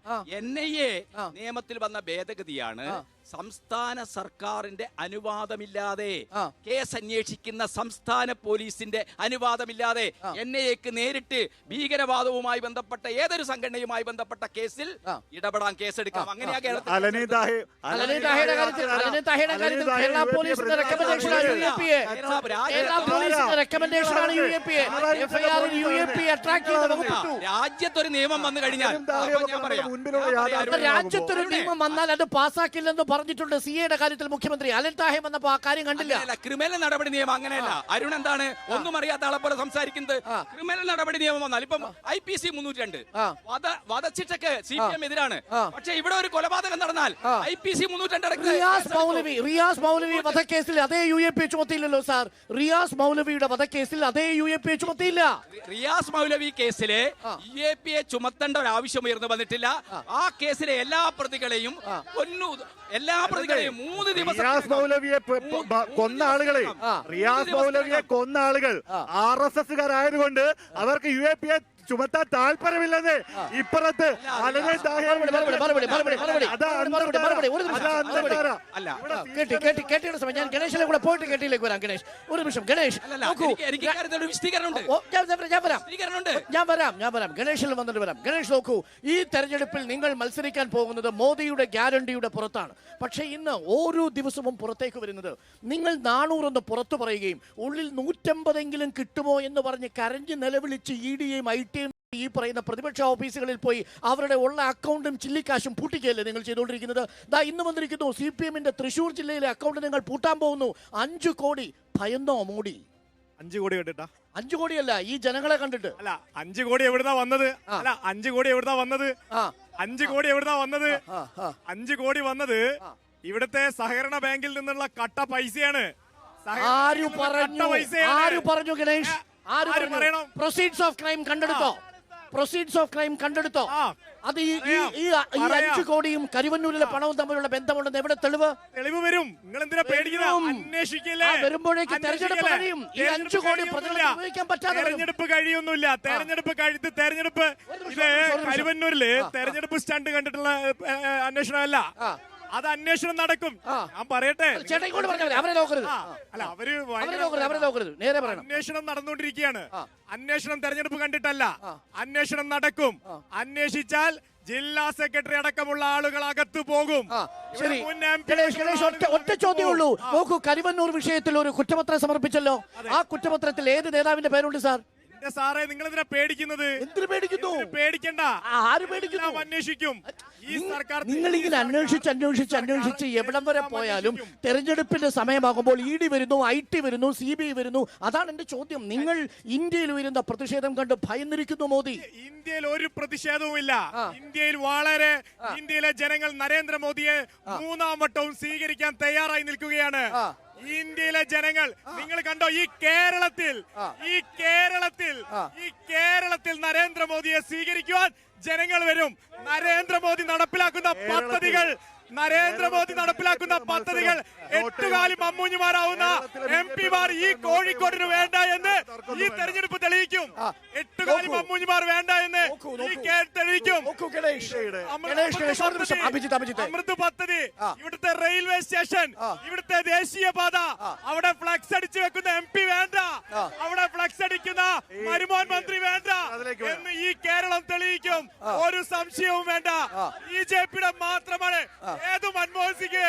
NIA നിയമത്തിൽ വന്ന ഭേദഗതിയാണ് സംസ്ഥാന സർക്കാരിന്റെ അനുവാദമില്ലാതെ കേസ് അന്വേഷിക്കുന്ന സംസ്ഥാന പോലീസിന്റെ അനുവാദമില്ലാതെ NIAക്ക് നേരിട്ട് ഭീകരവാദവുമായി ബന്ധപ്പെട്ട ഏതൊരു സംഘടനയുമായി ബന്ധപ്പെട്ട കേസിൽ ഇടപെടാൻ കേസെടുക്കാം. അങ്ങനെയാ രാജ്യത്തൊരു നിയമം വന്നു കഴിഞ്ഞാൽ രാജ്യത്തൊരു നിയമം വന്നാൽ അത് പാസ്സാക്കില്ലെന്ന് പറഞ്ഞിട്ടുണ്ട്. CAയുടെ കാര്യത്തിൽ മുഖ്യമന്ത്രി അലൻ താഹെ വന്നപ്പോ ആ കാര്യം കണ്ടില്ല. ക്രിമിനൽ നടപടി നിയമം അങ്ങനെയല്ല. അരുൺ എന്താണ് ഒന്നും അറിയാത്ത ആളെ പോലെ സംസാരിക്കുന്നത്? ക്രിമിനൽ നടപടി നിയമം വന്നാൽ ഇപ്പം IPC 302 വധശിക്ഷക്ക് CPM എതിരാണ്. പക്ഷെ ഇവിടെ ഒരു കൊലപാതകം നടന്നാൽ IPC 302 റിയാസ് മൗലവി വധക്കേസിൽ അതേ UAP ചുമത്തിയില്ലല്ലോ സാർ. റിയാസ് മൗലവിയുടെ വധക്കേസിൽ അതേ UAP ചുമത്തിയില്ല. റിയാസ് മൗലവി കേസിലെ UAP ചുമത്തേണ്ട ഒരു ആവശ്യം ഉയർന്നു വന്നിട്ടില്ല. ആ കേസിലെ എല്ലാ പ്രതികളെയും 3 ദിവസം റിയാസ് മൗലവിയെ കൊന്ന ആളുകൾ RSSകാരായതുകൊണ്ട് അവർക്ക് UAP ചുമത്താൻ താല്പര്യമില്ലെന്ന് ഇപ്പുറത്ത് ഞാൻ ഗണേഷിനെ കൂടെ പോയിട്ട് കേട്ടിലേക്ക് വരാം. ഗണേഷ് ഒരു നിമിഷം. ഗണേഷ് ഞാൻ വരാം ഗണേഷിൽ വന്നിട്ട് വരാം. ഗണേഷ് നോക്കൂ, ഈ തെരഞ്ഞെടുപ്പിൽ നിങ്ങൾ മത്സരിക്കാൻ പോകുന്നത് മോദിയുടെ ഗ്യാരണ്ടിയുടെ പുറത്താണ്. പക്ഷെ ഇന്ന് ഓരോ ദിവസവും പുറത്തേക്ക് വരുന്നത് നിങ്ങൾ 400 പുറത്തു പറയുകയും ഉള്ളിൽ 150 കിട്ടുമോ എന്ന് പറഞ്ഞ് കരഞ്ഞ് നിലവിളിച്ച് EDയും IT ഈ പറയുന്ന പ്രതിപക്ഷ ഓഫീസുകളിൽ പോയി അവരുടെ ഉള്ള അക്കൗണ്ടും ചില്ലിക്കാശും പൂട്ടിക്കുകയല്ലേ നിങ്ങൾ ചെയ്തുകൊണ്ടിരിക്കുന്നത്? ഇന്ന് വന്നിരിക്കുന്നു CPMന്റെ തൃശ്ശൂർ ജില്ലയിലെ അക്കൗണ്ട് നിങ്ങൾ പൂട്ടാൻ പോകുന്നു. 5 കോടി. ഭയന്നോ മോഡി? 5 കോടി കണ്ടിട്ടാ? 5 കോടിയല്ല, ഈ ജനങ്ങളെ കണ്ടിട്ട്. അല്ല 5 കോടി എവിടുന്നാ വന്നത്? 5 കോടി എവിടുന്നാ വന്നത്? 5 കോടി എവിടുന്നാ വന്നത്? 5 കോടി വന്നത് ഇവിടുത്തെ സഹകരണ ബാങ്കിൽ നിന്നുള്ള കട്ട പൈസയാണ്. ആര് പറഞ്ഞു ഗണേഷ്? പ്രൊസീഡ്സ് ഓഫ് ക്രൈം കണ്ടെടുത്തോ? പ്രൊസീഡ്സ് ഓഫ് ക്രൈം കണ്ടെടുത്തോ? ആ. അത് ഈ 5 കോടിയും കരുവന്നൂരിലെ പണവും തമ്മിലുള്ള ബന്ധമുണ്ടെന്ന് എവിടെ തെളിവ്? തെളിവ് വരും. നിങ്ങൾ എന്തിനാ പേടിക്കുന്നത്? അന്വേഷിക്കില്ലേ? വരുമ്പോഴേക്ക് തെരഞ്ഞെടുപ്പ് കഴിയും. ഈ 5 കോടി പ്രതികളെ ഉപയോഗിക്കാൻ പറ്റാതെ വരും. തെരഞ്ഞെടുപ്പ് കഴിയൊന്നുമില്ല. തെരഞ്ഞെടുപ്പ് ഇത് കരുവന്നൂരില് തെരഞ്ഞെടുപ്പ് സ്റ്റണ്ട് കണ്ടിട്ടുള്ള അന്വേഷണമല്ല. അത് അന്വേഷണം നടക്കും. ഞാൻ പറയട്ടെ, അവരെ നോക്കരുത്. അല്ല അവര് നേരെ പറയണം. അന്വേഷണം നടന്നുകൊണ്ടിരിക്കുകയാണ്. അന്വേഷണം തെരഞ്ഞെടുപ്പ് കണ്ടിട്ടല്ല, അന്വേഷണം നടക്കും. അന്വേഷിച്ചാൽ ജില്ലാ സെക്രട്ടറി അടക്കമുള്ള ആളുകൾ അകത്തു പോകും. ശരി ഗണേഷ്, ഒറ്റ ചോദ്യമേ ഉള്ളൂ. നോക്കൂ, കരുവന്നൂർ വിഷയത്തിൽ ഒരു കുറ്റപത്രം സമർപ്പിച്ചല്ലോ. ആ കുറ്റപത്രത്തിൽ ഏത് നേതാവിന്റെ പേരുണ്ട് സാർ? സാറേ, നിങ്ങൾ എന്തിനാ പേടിക്കുന്നത്? എന്തിനു പേടിക്കുന്നു? പേടിക്കണ്ട, ആര് പേടിക്കുന്നു? അന്വേഷിക്കും. ഈ സർക്കാർ നിങ്ങൾ ഇങ്ങനെ അന്വേഷിച്ച് എവിടം വരെ പോയാലും തെരഞ്ഞെടുപ്പിന്റെ സമയമാകുമ്പോൾ ED വരുന്നു, IT വരുന്നു, CBI വരുന്നു. അതാണ് എന്റെ ചോദ്യം. നിങ്ങൾ ഇന്ത്യയിൽ ഉയരുന്ന പ്രതിഷേധം കണ്ട് ഭയന്നിരിക്കുന്നു മോദി? ഇന്ത്യയിൽ ഒരു പ്രതിഷേധവുമില്ല. ഇന്ത്യയിലെ ജനങ്ങൾ നരേന്ദ്രമോദിയെ 3ാം വട്ടവും സ്വീകരിക്കാൻ തയ്യാറായി നിൽക്കുകയാണ്. ഇന്ത്യയിലെ ജനങ്ങൾ നിങ്ങൾ കണ്ടോ? ഈ കേരളത്തിൽ നരേന്ദ്രമോദിയെ സ്വീകരിക്കുവാൻ ജനങ്ങൾ വരും. നരേന്ദ്രമോദി നടപ്പിലാക്കുന്ന പദ്ധതികൾ എട്ടുകാലി മമ്മൂഞ്ഞുമാരാവുന്ന MP-മാർ ഈ കോഴിക്കോടിന് വേണ്ട എന്ന് ഈ തെരഞ്ഞെടുപ്പ് തെളിയിക്കും. എട്ടുകാലി മമ്മൂഞ്ഞുമാർ വേണ്ട എന്ന് തെളിയിക്കും. അമൃത് പദ്ധതി, ഇവിടുത്തെ റെയിൽവേ സ്റ്റേഷൻ, ഇവിടുത്തെ ദേശീയപാത, അവിടെ ഫ്ലക്സ് അടിച്ചു വെക്കുന്ന MP വേണ്ട, അവിടെ ഫ്ലക്സ് അടിക്കുന്ന മരുമോൻ മന്ത്രി വേണ്ട എന്ന് ഈ കേരളം തെളിയിക്കും. ഒരു സംശയവും വേണ്ട. BJP-യുടെ മാത്രമാണ്. ഏത് മൻമോഹൻ സിംഗ്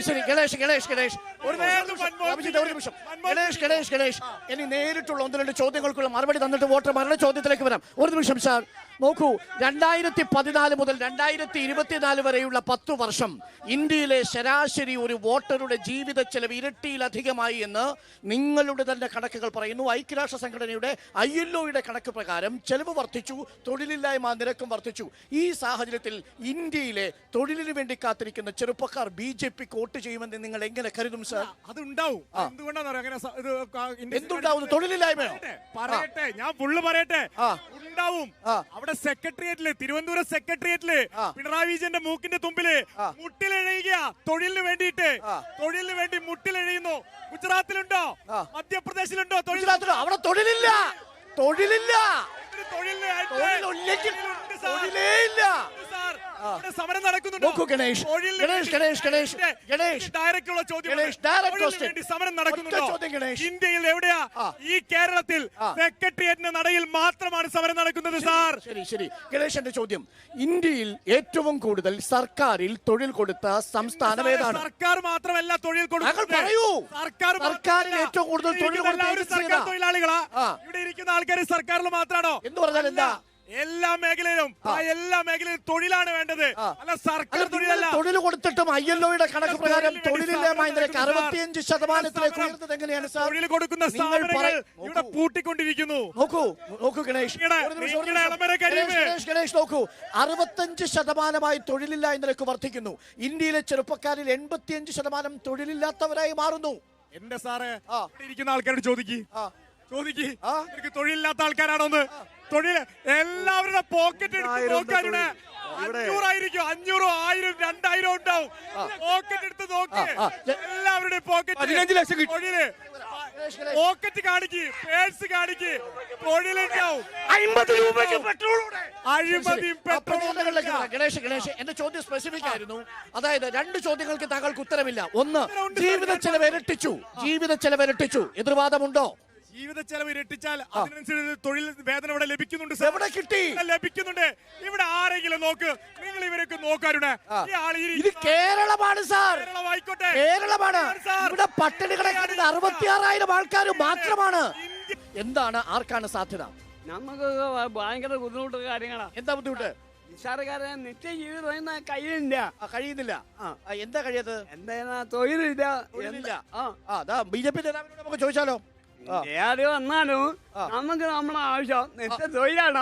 ശരി ഗണേഷ് ഇനി നേരിട്ടുള്ള 1-2 ചോദ്യങ്ങൾക്കുള്ള മറുപടി തന്നിട്ട് വോട്ടർമാരുടെ ചോദ്യത്തിലേക്ക് വരാം. ഒരു നിമിഷം സാർ. നോക്കൂ, 2014 മുതൽ 2024 വരെയുള്ള 10 വർഷം ഇന്ത്യയിലെ ശരാശരി ഒരു വോട്ടറുടെ ജീവിത ചെലവ് ഇരട്ടിയിലധികമായി എന്ന് നിങ്ങളുടെ തന്നെ കണക്കുകൾ പറയുന്നു. ഐക്യരാഷ്ട്ര സംഘടനയുടെ ILO-യുടെ കണക്ക് പ്രകാരം ചെലവ് വർദ്ധിച്ചു, തൊഴിലില്ലായ്മ നിരക്കും വർദ്ധിച്ചു. ഈ സാഹചര്യത്തിൽ ഇന്ത്യയിലെ തൊഴിലിന് വേണ്ടി കാത്തിരിക്കുന്ന ചെറുപ്പക്കാർ BJP-ക്ക് വോട്ട് ചെയ്യുമെന്ന് നിങ്ങൾ എങ്ങനെ കരുതും സാർ? അതുണ്ടാവും. എന്തുണ്ടാവും? തൊഴിലില്ലായ്മയോ? പറയട്ടെ, ഞാൻ ഫുള്ള് പറയട്ടെ. ഉണ്ടാവും. അവിടെ സെക്രട്ടേറിയറ്റില്, തിരുവനന്തപുരം സെക്രട്ടേറിയറ്റില് പിണറായി വിജയന്റെ മൂക്കിന്റെ തുമ്പില് മുട്ടിലെഴുക തൊഴിലിന് വേണ്ടി മുട്ടിലെഴുയുന്നു. ഗുജറാത്തിലുണ്ടോ? മധ്യപ്രദേശിലുണ്ടോ? അവിടെ തൊഴിലില്ല. സമരം നടക്കുന്നുണ്ടോ? സമരം നടക്കുന്നുണ്ടോ? ഇന്ത്യയിൽ എവിടെയാ? ഈ കേരളത്തിൽ സെക്രട്ടേറിയറ്റിന്റെ നടയിൽ മാത്രമാണ് സമരം നടക്കുന്നത് സാർ. ശരി ഗണേശന്റെ ചോദ്യം, ഇന്ത്യയിൽ ഏറ്റവും കൂടുതൽ സർക്കാരിൽ തൊഴിൽ കൊടുത്ത സംസ്ഥാനം ഏതാണ്? സർക്കാർ മാത്രമല്ല തൊഴിൽ കൊടുക്കുന്നത്. സർക്കാരിൽ ഏറ്റവും കൂടുതൽ തൊഴിൽ കൊടുത്ത സർക്കാർ തൊഴിലാളികളാ? ഇവിടെ ഇരിക്കുന്ന ആൾക്കാർ സർക്കാരിൽ മാത്രമാണോ? എന്ന് പറഞ്ഞാൽ എന്താ? എല്ലാ മേഖലയിലും തൊഴിലാണ് വേണ്ടത്, അല്ല സർക്കാർ തൊഴിലല്ല. തൊഴിൽ കൊടുത്തിട്ടും ILO-യുടെ കണക്ക് പ്രകാരം തൊഴിലില്ലായ്മ 65% ഉയർന്നത് എങ്ങനെയാണ് സാർ? തൊഴിൽ കൊടുക്കുന്ന സ്ഥാപനങ്ങൾ ഇവിടെ പൂട്ടിക്കൊണ്ടിരിക്കുന്നു. നോക്കൂ ഗണേഷ്, നോക്കൂ, 65% തൊഴിലില്ലായ്മ നിരക്ക് വർദ്ധിക്കുന്നു. ഇന്ത്യയിലെ ചെറുപ്പക്കാരിൽ 85% തൊഴിലില്ലാത്തവരായി മാറുന്നു. എന്റെ സാറേ, ഇരിക്കുന്ന ആൾക്കാരോട് ചോദിക്ക്, തൊഴിലില്ലാത്ത ആൾക്കാരാണോന്ന്. തൊഴിൽ എല്ലാവരുടെ പോക്കറ്റ് എടുത്ത് നോക്കാനുണ്ട്. 500 ആയിരിക്കും, 500, 1000, 2000 ഉണ്ടാവും. പോക്കറ്റ് എടുത്ത് നോക്ക്, എല്ലാവരുടെയും പോക്കറ്റ്. 15 ലക്ഷം തൊഴില്. പോക്കറ്റ് കാണിക്ക്, പേഴ്സ് കാണിക്ക്, തൊഴിലുണ്ടാവും. 50 രൂപയ്ക്ക് പെട്രോളൂടെ അഴിമതിയും പെട്രോളിലേക്ക്. ഗണേഷ്, എന്റെ ചോദ്യം സ്പെസിഫിക് ആയിരുന്നു. അതായത് 2 ചോദ്യങ്ങൾക്ക് താങ്കൾക്ക് ഉത്തരമില്ല. ഒന്ന്, ജീവിത ചെലവ് ഇരട്ടിച്ചു. എതിർവാദമുണ്ടോ? ജീവിത ചെലവ് ഇരട്ടിച്ചാൽ അതിനനുസരിച്ച് തൊഴിൽ വേതനം ഇവിടെ ലഭിക്കുന്നുണ്ട്. എവിടെ കിട്ടി? ലഭിക്കുന്നുണ്ട്. ഇവിടെ ആരെങ്കിലും നോക്ക്, നിങ്ങൾ ഇവരൊക്കെ നോക്കാറുണ്ട്. ഇത് കേരളമാണ് സാർ. ആയിക്കോട്ടെ, കേരളമാണ്. ഇവിടെ പട്ടിണി കിടക്കുന്നത് 66,000 ആൾക്കാർ മാത്രമാണ്. എന്താണ്, ആർക്കാണ് സാധ്യത? നമുക്ക് ഭയങ്കര ബുദ്ധിമുട്ടുള്ള കാര്യങ്ങളാണ്. എന്താ ബുദ്ധിമുട്ട്? നിസ്സാരക്കാരൻ നിത്യജീവിതം കഴിയുന്നില്ല. എന്താ കഴിയാത്തത്? എന്താ തൊഴിലില്ല. BJP നേതാവിനോട് നമുക്ക് ചോദിച്ചാലോ? ആര് വന്നാലും നമുക്ക് നമ്മുടെ ആവശ്യം തൊഴിലാണ്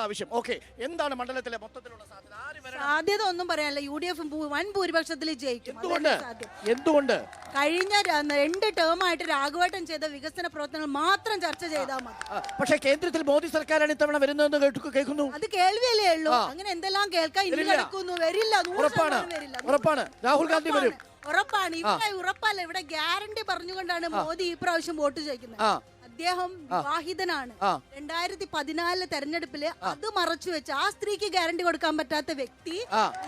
ആവശ്യം. ഓക്കെ, എന്താണ് മണ്ഡലത്തിലെ മൊത്തത്തിലുള്ള സാധ്യത? സാധ്യത ഒന്നും പറയാനില്ല. UDF വൻ ഭൂരിപക്ഷത്തിൽ ജയിക്കും. എന്തുകൊണ്ട് അതല്ലേ സാധ്യം. എന്തുകൊണ്ട് കഴിഞ്ഞ 2 ടേമായിട്ട് രാഘവേട്ടൻ ചെയ്ത വികസന പ്രവർത്തനങ്ങൾ മാത്രം ചർച്ച ചെയ്താൽ മതി. പക്ഷെ കേന്ദ്രത്തിൽ മോദി സർക്കാരാണ് ഇത്തവണ വരുന്നതെന്ന് കേൾക്കുന്നു. അത് കേൾവിയല്ലേ ഉള്ളൂ. അങ്ങനെ എന്തെല്ലാം കേൾക്കാൻ ഇന്ന് വരില്ല. നടക്കുന്നു. വരില്ല, 100% ഉറപ്പാണ് വരില്ല. ഉറപ്പാണ് രാഹുൽ ഗാന്ധി വരും. ഉറപ്പാണ്. ഇവിടെ ഉറപ്പല്ല, ഇവിടെ ഗ്യാരണ്ടി പറഞ്ഞുകൊണ്ടാണ് മോദി ഈ പ്രാവശ്യം വോട്ട് ചോദിക്കുന്നത്. ആ അദ്ദേഹം വിവാഹിതനാണ്. 2014 തെരഞ്ഞെടുപ്പില് അത് മറച്ചു വെച്ച് ആ സ്ത്രീക്ക് ഗ്യാരണ്ടി കൊടുക്കാൻ പറ്റാത്ത വ്യക്തി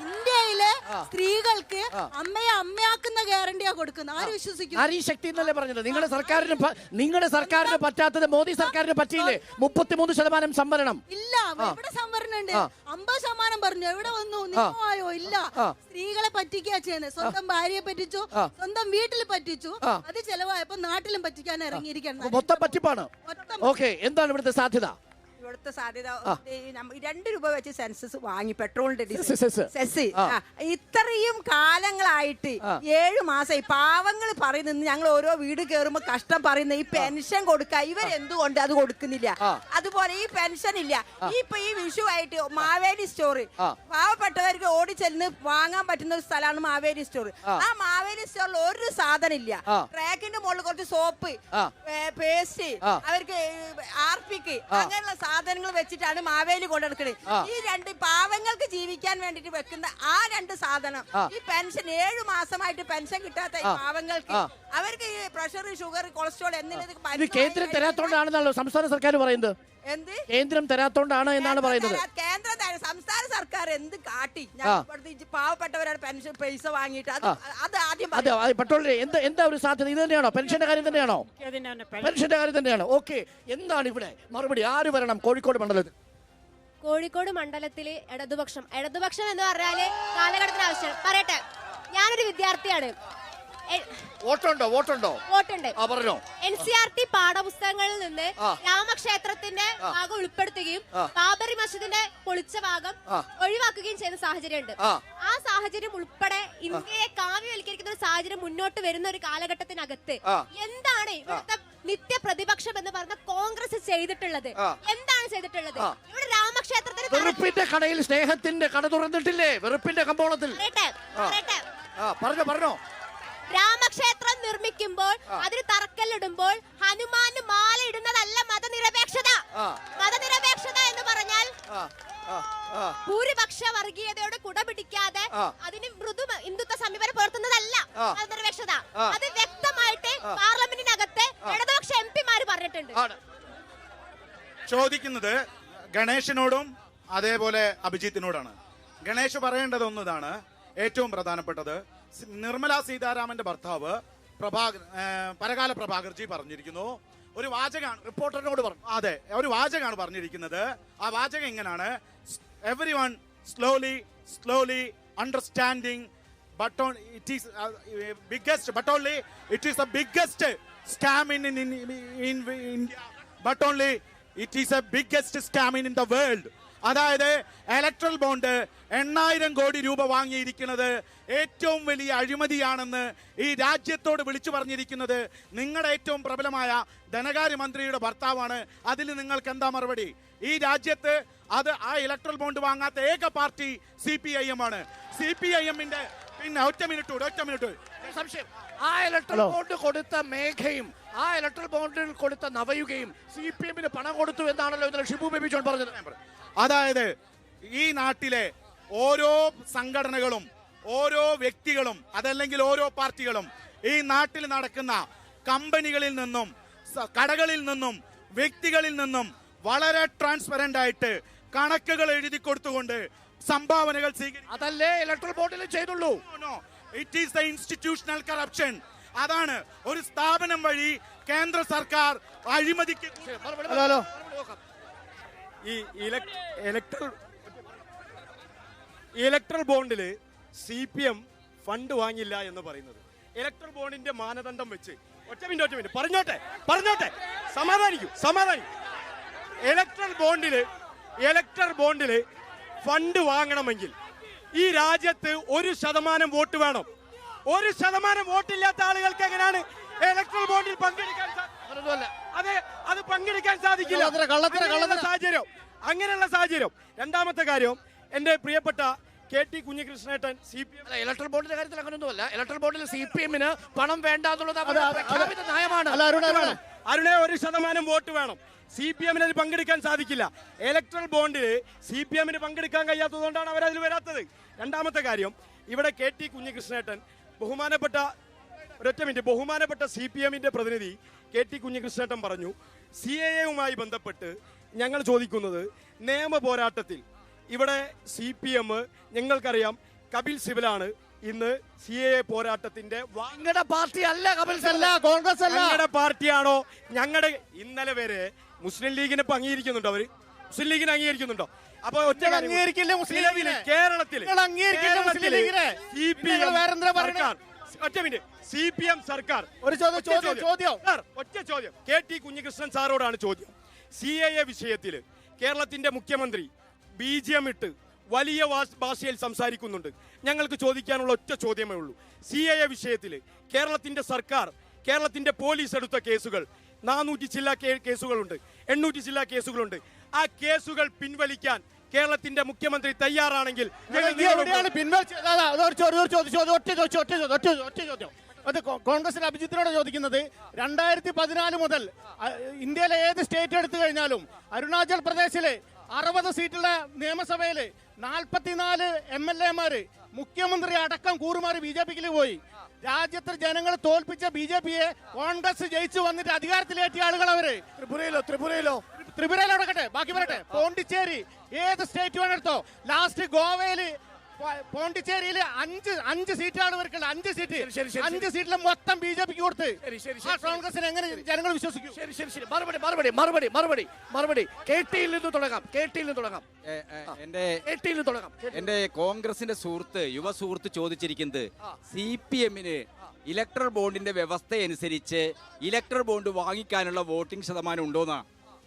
ഇന്ത്യയിലെ സ്ത്രീകൾക്ക് അമ്മയെ അമ്മയാക്കുന്ന ഗ്യാരണ്ടിയാ കൊടുക്കുന്നത്. ആര് വിശ്വസിക്കും? നാരി ശക്തി എന്നല്ലേ പറഞ്ഞത്? നിങ്ങളുടെ സർക്കാരിന് പറ്റാത്തത് മോദി സർക്കാരിന് പറ്റിയില്ലേ? 33% സംവരണം ഇല്ല. ഇവിടെ സംവരണം ഉണ്ട്. 50% പറഞ്ഞു. എവിടെ വന്നു? നിയമമായോ? ഇല്ല. സ്ത്രീകളെ പറ്റിക്കാ ചെയ്യുന്നത്. സ്വന്തം ഭാര്യയെ പറ്റിച്ചു, സ്വന്തം വീട്ടിൽ പറ്റിച്ചു. അത് ചെലവായപ്പോ നാട്ടിലും പറ്റിക്കാൻ ഇറങ്ങിയിരിക്കണം. മൊത്തം പറ്റിപ്പാണ്. ഓക്കെ, എന്താണ് ഇവിടുത്തെ സാധ്യത? ഇവിടുത്തെ സാധ്യത 2 രൂപ വെച്ച് സെൻസസ് വാങ്ങി പെട്രോളിന്റെ സെസ്. സെസ് ഇത്രയും കാലങ്ങളായിട്ട് 7 മാസമായി പാവങ്ങൾ പറയുന്നത്. ഞങ്ങൾ ഓരോ വീട് കയറുമ്പോ കഷ്ടം പറയുന്ന ഈ പെൻഷൻ കൊടുക്ക ഇവരെന്തുകൊണ്ട് അത് കൊടുക്കുന്നില്ല? അതുപോലെ ഈ പെൻഷൻ ഇല്ല. ഇപ്പൊ ഈ വിഷുവായിട്ട് മാവേലി സ്റ്റോർ പാവപ്പെട്ടവർക്ക് ഓടിച്ചെന്ന് വാങ്ങാൻ പറ്റുന്ന ഒരു സ്ഥലമാണ് മാവേലി സ്റ്റോർ. ആ മാവേലി സ്റ്റോറിൽ ഒരു സാധനം ഇല്ല. ട്രാക്കിന്റെ മുകളിൽ കുറച്ച് സോപ്പ്, പേസ്റ്റ്, അവർക്ക് ആർപിക്ക് അങ്ങനെയുള്ള സാധനങ്ങൾ വെച്ചിട്ടാണ് മാവേലി കൊണ്ടെടുക്കുന്നത്. ഈ 2 പാവങ്ങൾക്ക് ജീവിക്കാൻ വേണ്ടിട്ട് വെക്കുന്ന ആ 2 സാധനം ഈ പെൻഷൻ 7 മാസമായിട്ട് പെൻഷൻ കിട്ടാത്ത ഈ പാവങ്ങൾക്ക് അവർക്ക് ഈ പ്രഷർ, ഷുഗർ, കൊളസ്ട്രോൾ ഇത് കേന്ദ്രം തരാത്തോണ്ടാണെന്നാണല്ലോ സംസ്ഥാന സർക്കാർ പറയുന്നത്. എന്ത് കേന്ദ്രം തരാത്തോണ്ടാണ് എന്നാണ് പറയുന്നത്. കേന്ദ്ര സംസ്ഥാന സർക്കാർ എന്ത് കാട്ടി? പാവപ്പെട്ടവരാണ് പെൻഷൻ പൈസ വാങ്ങിയിട്ട് അത് ആദ്യം അതെ, പെട്രോളിന് എന്താ ഒരു സാധ്യത? ഇത് തന്നെയാണോ? പെൻഷന്റെ കാര്യം തന്നെയാണോ? പെൻഷന്റെ കാര്യം തന്നെയാണ്. ഓക്കെ, എന്താണ് ഇവിടെ മറുപടി? ആര് വരണം കോഴിക്കോട് മണ്ഡലത്തിൽ? കോഴിക്കോട് മണ്ഡലത്തില് ഇടതുപക്ഷം എന്ന് പറഞ്ഞാല് കാലഘട്ടത്തിന് ആവശ്യം. പറയട്ടെ, ഞാനൊരു വിദ്യാർത്ഥിയാണ്. വോട്ടുണ്ടോ? വോട്ടുണ്ട്. പറഞ്ഞോ. NCERT പാഠപുസ്തകങ്ങളിൽ നിന്ന് രാമക്ഷേത്രത്തിന്റെ ഭാഗം ഉൾപ്പെടുത്തുകയും ബാബറി മസ്ജിദിന്റെ പൊളിച്ച ഭാഗം ഒഴിവാക്കുകയും ചെയ്ത സാഹചര്യമുണ്ട്. ആ സാഹചര്യം ഉൾപ്പെടെ ഇന്ത്യയെ കാവ്യവൽക്കരിക്കുന്ന ഒരു സാഹചര്യം മുന്നോട്ട് വരുന്ന ഒരു കാലഘട്ടത്തിനകത്ത് എന്താണ് ഇവിടുത്തെ നിത്യ പ്രതിപക്ഷം എന്ന് പറഞ്ഞ കോൺഗ്രസ് ചെയ്തിട്ടുള്ളത്? എന്താണ് ചെയ്തിട്ടുള്ളത്? ഇവിടെ രാമക്ഷേത്രത്തിന് വെറുപ്പിന്റെ കടയിൽ സ്നേഹത്തിന്റെ കട തുറന്നിട്ടില്ലേ? വെറുപ്പിന്റെ കമ്പോളത്തിൽ പറഞ്ഞോ. രാമക്ഷേത്രം നിർമ്മിക്കുമ്പോൾ അതിന് തറക്കല്ലിടുമ്പോൾ ഹനുമാന് മാല ഇടുന്നതല്ല മതനിരപേക്ഷത. മതനിരപേക്ഷത എന്ന് പറഞ്ഞാൽ ഭൂരിപക്ഷ വർഗീയതയോട് കുടപിടിക്കാതെ അതിന് മൃദു ഹിന്ദുത്വ സമീപനം പുലർത്തുന്നതല്ല മതനിരപേക്ഷത. അത് വ്യക്തമായിട്ട് പാർലമെന്റിനകത്ത് ഇടതുപക്ഷ MP-മാര് പറഞ്ഞിട്ടുണ്ട്. ചോദിക്കുന്നത് ഗണേശനോടും അതേപോലെ അഭിജിത്തിനോടാണ്. ഗണേഷ് പറയേണ്ടത് ഒന്നതാണ് ഏറ്റവും പ്രധാനപ്പെട്ടത്. നിർമ്മല സീതാരാമന്റെ ഭർത്താവ് പരകാല പ്രഭാകർജി പറഞ്ഞിരിക്കുന്നു ഒരു വാചകമാണ്, റിപ്പോർട്ടറിനോട് പറഞ്ഞു. അതെ, ഒരു വാചകമാണ് പറഞ്ഞിരിക്കുന്നത്. ആ വാചകം ഇങ്ങനെയാണ്: every one slowly understanding but it is biggest, but only it is the biggest scam in India, but only it is the biggest scam in the world. അതായത് ഇലക്ട്രൽ ബോണ്ട് 8,000 കോടി രൂപ വാങ്ങിയിരിക്കുന്നത് ഏറ്റവും വലിയ അഴിമതിയാണെന്ന് ഈ രാജ്യത്തോട് വിളിച്ചു പറഞ്ഞിരിക്കുന്നത് നിങ്ങളുടെ ഏറ്റവും പ്രബലമായ ധനകാര്യമന്ത്രിയുടെ ഭർത്താവാണ്. അതിൽ നിങ്ങൾക്ക് എന്താ മറുപടി? ഈ രാജ്യത്ത് ആ ഇലക്ട്രൽ ബോണ്ട് വാങ്ങാത്ത ഏക പാർട്ടി CPIM ആണ്. CPIM-ന്റെ പിന്നെ ഒറ്റ മിനിറ്റ് സംശയം. ആ ഇലക്ട്രൽ ബോണ്ട് കൊടുത്ത മേഘയും ആ ഇലക്ട്രൽ ബോണ്ടിൽ കൊടുത്ത നവയുഗയും CPM-ന് പണം കൊടുത്തു എന്നാണല്ലോ ഇന്നലെ ഷിബു ബേബി ജോൺ പറഞ്ഞത്. അതായത് ഈ നാട്ടിലെ ഓരോ സംഘടനകളും ഓരോ വ്യക്തികളും അതല്ലെങ്കിൽ ഓരോ പാർട്ടികളും ഈ നാട്ടിൽ നടക്കുന്ന കമ്പനികളിൽ നിന്നും കടകളിൽ നിന്നും വ്യക്തികളിൽ നിന്നും വളരെ ട്രാൻസ്പെറന്റ് ആയിട്ട് കണക്കുകൾ എഴുതി കൊടുത്തുകൊണ്ട് സംഭാവനകൾ സ്വീകരിക്കും. അതല്ലേ ഇലക്ട്രൽ ബോണ്ടിൽ ചെയ്തുള്ളൂ. It is the institutional corruption. അതാണ് ഒരു സ്ഥാപനം വഴി കേന്ദ്ര സർക്കാർ അഴിമതിക്ക്. ഈ ഇലക്ട്രൽ ബോണ്ടില് CPM ഫണ്ട് വാങ്ങില്ല എന്ന് പറയുന്നത് ഇലക്ട്രൽ ബോണ്ടിന്റെ മാനദണ്ഡം വെച്ച് ഒറ്റ മിനിറ്റ് പറഞ്ഞോട്ടെ സമാധാനിക്കും. ഇലക്ട്രൽ ബോണ്ടില് ഫണ്ട് വാങ്ങണമെങ്കിൽ ഈ രാജ്യത്ത് 1% വോട്ട് വേണം. 1% വോട്ടില്ലാത്ത ആളുകൾക്ക് എങ്ങനെയാണ് ഇലക്ട്രൽ ബോണ്ടിൽ പങ്കെടുക്കാൻ അത് പങ്കെടുക്കാൻ സാധിക്കില്ല. അങ്ങനെയുള്ള സാഹചര്യം. രണ്ടാമത്തെ കാര്യം, എന്റെ പ്രിയപ്പെട്ട KT കുഞ്ഞികൃഷ്ണേട്ടൻ CPM ഇലക്ട്രൽ ബോണ്ടിന്റെ കാര്യത്തിൽ അങ്ങനെയൊന്നുമല്ല. ഇലക്ട്രൽ ബോണ്ടിൽ CPM-ന് പണം വേണ്ട എന്നുള്ളത് അവരുടെ പ്രഖ്യാപിത നയമാണ്. അരുണേ 1% വോട്ട് വേണം. CPM-ന് അതിൽ പങ്കെടുക്കാൻ സാധിക്കില്ല. ഇലക്ട്രൽ ബോണ്ടിൽ CPM-ന് പങ്കെടുക്കാൻ കഴിയാത്തതുകൊണ്ടാണ് അവരതിൽ വരാത്തത്. രണ്ടാമത്തെ കാര്യം, ഇവിടെ KT കുഞ്ഞികൃഷ്ണേട്ടൻ ബഹുമാനപ്പെട്ട CPM-ന്റെ പ്രതിനിധി KT കുഞ്ഞികൃഷ്ണേട്ടൻ പറഞ്ഞു, CAA-യുമായി ബന്ധപ്പെട്ട് ഞങ്ങൾ ചോദിക്കുന്നത് നിയമ പോരാട്ടത്തിൽ ഇവിടെ CPM ഞങ്ങൾക്കറിയാം കപിൽ സിബലാണ് ഇന്ന് CAA പോരാട്ടത്തിന്റെ നിങ്ങളുടെ പാർട്ടി അല്ല കപിൽ സിബൽ, കോൺഗ്രസ് അല്ല. ഞങ്ങളുടെ പാർട്ടിയാണോ? ഞങ്ങളുടെ ഇന്നലെ വരെ മുസ്ലിം ലീഗിനെ ഇപ്പൊ അംഗീകരിക്കുന്നുണ്ടോ? അവര് മുസ്ലിം ലീഗിനെ അംഗീകരിക്കുന്നുണ്ടോ? അപ്പൊ ഒറ്റ അംഗീകരിക്കില്ല മുസ്ലിം ലീഗിനെ. കേരളത്തിൽ CPM സർക്കാർ ഒറ്റ ചോദ്യം KT കുഞ്ഞികൃഷ്ണൻ സാറോടാണ് ചോദ്യം. CAA വിഷയത്തിൽ കേരളത്തിന്റെ മുഖ്യമന്ത്രി BGM ഇട്ട് വലിയ ഭാഷയിൽ സംസാരിക്കുന്നുണ്ട്. ഞങ്ങൾക്ക് ചോദിക്കാനുള്ള ഒറ്റ ചോദ്യമേ ഉള്ളൂ. CAA വിഷയത്തിൽ കേരളത്തിന്റെ സർക്കാർ, കേരളത്തിന്റെ പോലീസ് എടുത്ത കേസുകൾ 400 ചില്ല കേസുകളുണ്ട്, 800 ചില്ല കേസുകളുണ്ട്. ആ കേസുകൾ പിൻവലിക്കാൻ കേരളത്തിന്റെ മുഖ്യമന്ത്രി തയ്യാറാണെങ്കിൽ കോൺഗ്രസിന്റെ അഭിജിത്തിനോട് ചോദിക്കുന്നത്, 2014 മുതൽ ഇന്ത്യയിലെ ഏത് സ്റ്റേറ്റ് എടുത്തു കഴിഞ്ഞാലും അരുണാചൽ പ്രദേശിലെ 60 സീറ്റുള്ള നിയമസഭയില് 44 MLA-മാര് മുഖ്യമന്ത്രി അടക്കം കൂറുമാറി BJP-ക്ക് പോയി. രാജ്യത്തെ ജനങ്ങൾ തോൽപ്പിച്ച BJP-യെ കോൺഗ്രസ് ജയിച്ചു വന്നിട്ട് അധികാരത്തിലേറ്റിയ ആളുകൾ അവര്. ത്രിപുരയിൽ അടക്കട്ടെ, ബാക്കി പറയട്ടെ. പോണ്ടിച്ചേരി ഏത് സ്റ്റേറ്റ് വേണെടുത്തോ. ലാസ്റ്റ് ഗോവയില് പോണ്ടിച്ചേരിയിൽ 5 സീറ്റാണ് ഇവർക്കുള്ള. 5 സീറ്റ്, 5 സീറ്റിലെ മൊത്തം BJP-ക്ക് കൊടുത്ത് കോൺഗ്രസിന് എങ്ങനെ ജനങ്ങൾ വിശ്വസിക്കും? മറുപടി KT-യിൽ നിന്ന് തുടങ്ങാം. എന്റെ കോൺഗ്രസിന്റെ സുഹൃത്ത്, യുവ സുഹൃത്ത് ചോദിച്ചിരിക്കുന്നത്, CPM-ന് ഇലക്ട്രൽ ബോണ്ടിന്റെ വ്യവസ്ഥയനുസരിച്ച് ഇലക്ട്രൽ ബോണ്ട് വാങ്ങിക്കാനുള്ള വോട്ടിംഗ് ശതമാനം ഉണ്ടോന്നാ.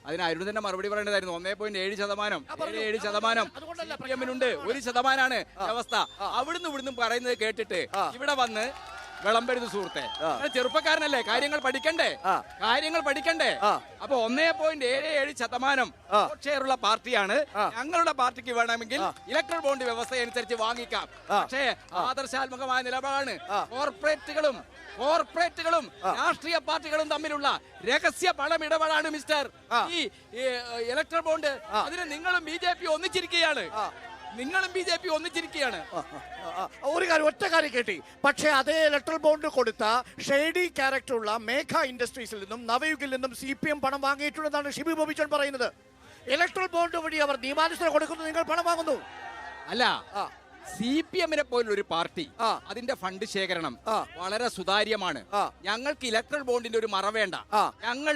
അതിന് അരുൺ തന്നെ മറുപടി പറയേണ്ടതായിരുന്നു. 1.7%. 7% CPM-നുണ്ട്. 1%ആണ് വ്യവസ്ഥ. ഇവിടുന്ന് പറയുന്നത് കേട്ടിട്ട് ഇവിടെ വന്ന് വിളമ്പരുത് സുഹൃത്തെ. ചെറുപ്പക്കാരനല്ലേ, കാര്യങ്ങൾ പഠിക്കണ്ടേ? അപ്പൊ 1.77% ഷെയറുള്ള പാർട്ടിയാണ് ഞങ്ങളുടെ പാർട്ടിക്ക്. വേണമെങ്കിൽ ഇലക്ട്രൽ ബോണ്ട് വ്യവസ്ഥ അനുസരിച്ച് വാങ്ങിക്കാം. പക്ഷേ ആദർശാത്മകമായ നിലപാടാണ്. കോർപ്പറേറ്റുകളും രാഷ്ട്രീയ പാർട്ടികളും തമ്മിലുള്ള രഹസ്യ പണമിടപാടാണ് മിസ്റ്റർ ഈ ഇലക്ട്രൽ ബോണ്ട്. അതിന് നിങ്ങളും BJP ഒന്നിച്ചിരിക്കുകയാണ്. ഒറ്റ കാര്യം കേട്ടി. പക്ഷേ അതേ ഇലക്ട്രൽ ബോണ്ട് കൊടുത്ത ഷെയ്ഡി ക്യാരക്ടറുള്ള മേഘ ഇൻഡസ്ട്രീസിൽ നിന്നും നവയുഗിൽ നിന്നും CPM പണം വാങ്ങിയിട്ടുണ്ടെന്നാണ് ഷിബി ബോബിച്ചൻ പറയുന്നത്. ഇലക്ട്രൽ ബോണ്ട് വഴി അവർ നിയമാനുസൃതം കൊടുക്കുന്നു, നിങ്ങൾ പണം വാങ്ങുന്നു. അല്ല, CPM-നെ പോലൊരു പാർട്ടി, അതിന്റെ ഫണ്ട് ശേഖരണം വളരെ സുതാര്യമാണ്. ഞങ്ങൾക്ക് ഇലക്ട്രൽ ബോണ്ടിന്റെ ഒരു മറ വേണ്ട. ഞങ്ങൾ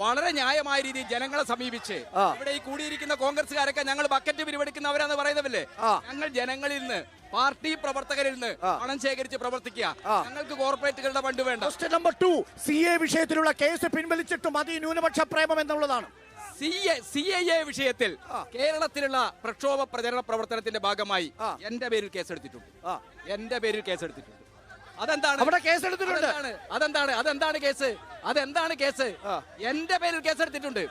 വളരെ ന്യായമായ രീതിയിൽ ജനങ്ങളെ സമീപിച്ച്, ഇവിടെ ഈ കൂടിയിരിക്കുന്ന കോൺഗ്രസ്സുകാരൊക്കെ ഞങ്ങൾ ബക്കറ്റ് പിരിവെടുക്കുന്നവരാന്ന് പറയുന്നവല്ലേ, ഞങ്ങൾ ജനങ്ങളിൽ നിന്ന്, പാർട്ടി പ്രവർത്തകരിൽ നിന്ന് പണം ശേഖരിച്ച് പ്രവർത്തിക്കുക. ഞങ്ങൾക്ക് കോർപ്പറേറ്റുകളുടെ ഫണ്ട് വേണ്ട. ക്വസ്റ്റ്യൻ നമ്പർ 2, CA വിഷയത്തിലുള്ള കേസ് പിൻവലിച്ചിട്ടും മതി ന്യൂനപക്ഷ പ്രേമം എന്നുള്ളതാണ്. CAA വിഷയത്തിൽ കേരളത്തിലുള്ള പ്രക്ഷോഭ പ്രചരണ പ്രവർത്തനത്തിന്റെ ഭാഗമായി എന്റെ പേരിൽ കേസെടുത്തിട്ടുണ്ട്. അതെന്താണ് കേസ്? എന്റെ പേരിൽ കേസെടുത്തിട്ടുണ്ട്.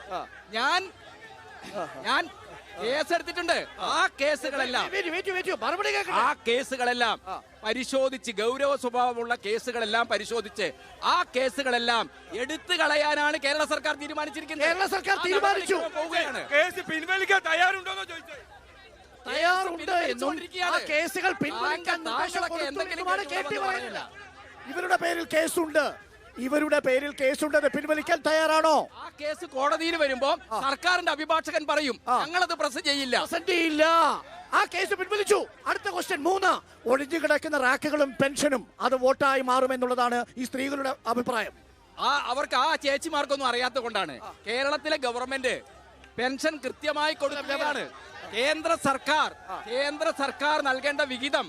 ഞാൻ കേസെടുത്തിട്ടുണ്ട്. ആ കേസുകളെല്ലാം പരിശോധിച്ച്, ഗൗരവ സ്വഭാവമുള്ള കേസുകളെല്ലാം പരിശോധിച്ച് ആ കേസുകളെല്ലാം എടുത്തു കളയാനാണ് കേരള സർക്കാർ തീരുമാനിച്ചിരിക്കുന്നത്. കേരള സർക്കാർ തീരുമാനിച്ചു. കേസ് പിൻവലിക്കാൻ തയ്യാറുണ്ടോന്നോ ചോദിച്ചത്? തയ്യാറുണ്ട് എന്നും ആ കേസുകൾ പിൻവലിക്കാൻ ഇവരുടെ പേരിൽ കേസുണ്ട്, പിൻവലിക്കാൻ തയ്യാറാണോ? ആ കേസ് കോടതിയിൽ വരുമ്പോ സർക്കാരിന്റെ അഭിഭാഷകൻ പറയും ഞങ്ങളത് പ്രസന്റ് ചെയ്യില്ല. ആ കേസ് പിൻവലിച്ചു. അടുത്ത ക്വസ്റ്റ്യൻ 3, ഒഴിഞ്ഞു കിടക്കുന്ന റാക്കുകളും പെൻഷനും അത് വോട്ടായി മാറുമെന്നുള്ളതാണ് ഈ സ്ത്രീകളുടെ അഭിപ്രായം. അവർക്ക് ആ ചേച്ചിമാർക്കൊന്നും അറിയാത്ത കൊണ്ടാണ്. കേരളത്തിലെ ഗവൺമെന്റ് പെൻഷൻ കൃത്യമായി കൊടുക്കുന്നതാണ്. കേന്ദ്ര സർക്കാർ നൽകേണ്ട വിഹിതം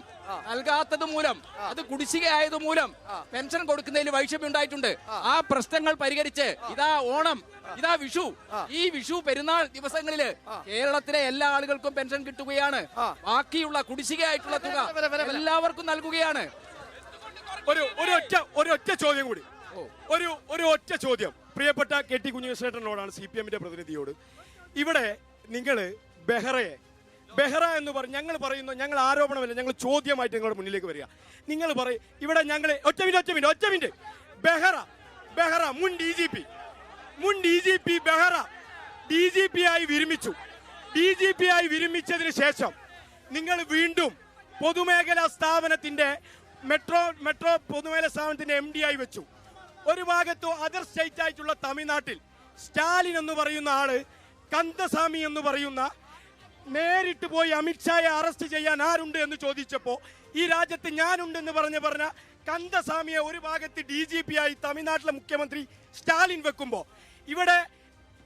നൽകാത്തത് മൂലം, അത് കുടിശ്ശികയായത് മൂലം പെൻഷൻ കൊടുക്കുന്നതിൽ വൈഷമ്യം ഉണ്ടായിട്ടുണ്ട്. ആ പ്രശ്നങ്ങൾ പരിഹരിച്ച് ഇതാ ഓണം, ഇതാ വിഷു, ഈ വിഷു പെരുന്നാൾ ദിവസങ്ങളില് കേരളത്തിലെ എല്ലാ ആളുകൾക്കും പെൻഷൻ കിട്ടുകയാണ്. ബാക്കിയുള്ള കുടിശ്ശികയായിട്ടുള്ള തുക എല്ലാവർക്കും നൽകുകയാണ്. ഒരൊറ്റ ചോദ്യം കൂടി, ഒരു ഒറ്റ ചോദ്യം പ്രിയപ്പെട്ട KT കുഞ്ഞികൃഷ്ണേട്ടനോടാണ്, CPM-ന്റെ പ്രതിനിധിയോട്. ഇവിടെ നിങ്ങൾ ബെഹ്റയെ ബെഹ്റ എന്ന് പറയും ഞങ്ങൾ പറയുന്നു, ഞങ്ങൾ ആരോപണമല്ല, ഞങ്ങൾ ചോദ്യമായിട്ട് നിങ്ങളുടെ മുന്നിലേക്ക് വരിക. നിങ്ങൾ പറയും ഇവിടെ ഞങ്ങൾ ഒറ്റ മിനിറ്റ് ബെഹ്റ മുൻ D G P Behra DGP ആയി വിരമിച്ചു. DGP ആയി വിരമിച്ചതിന് ശേഷം നിങ്ങൾ വീണ്ടും പൊതുമേഖലാ സ്ഥാപനത്തിന്റെ മെട്രോ പൊതുമേഖലാ സ്ഥാപനത്തിന്റെ MD ആയി വെച്ചു. ഒരു ഭാഗത്ത് അതർ സ്റ്റേറ്റ് ആയിട്ടുള്ള തമിഴ്നാട്ടിൽ സ്റ്റാലിൻ എന്ന് പറയുന്ന ആള്, കന്ദസ്വാമി എന്ന് പറയുന്ന, നേരിട്ട് പോയി അമിത്ഷായെ അറസ്റ്റ് ചെയ്യാൻ ആരുണ്ട് എന്ന് ചോദിച്ചപ്പോൾ ഈ രാജ്യത്ത് ഞാനുണ്ടെന്ന് പറഞ്ഞ കന്ദസ്വാമിയെ ഒരു ഭാഗത്ത് DGP ആയി തമിഴ്നാട്ടിലെ മുഖ്യമന്ത്രി സ്റ്റാലിൻ വെക്കുമ്പോൾ ഇവിടെ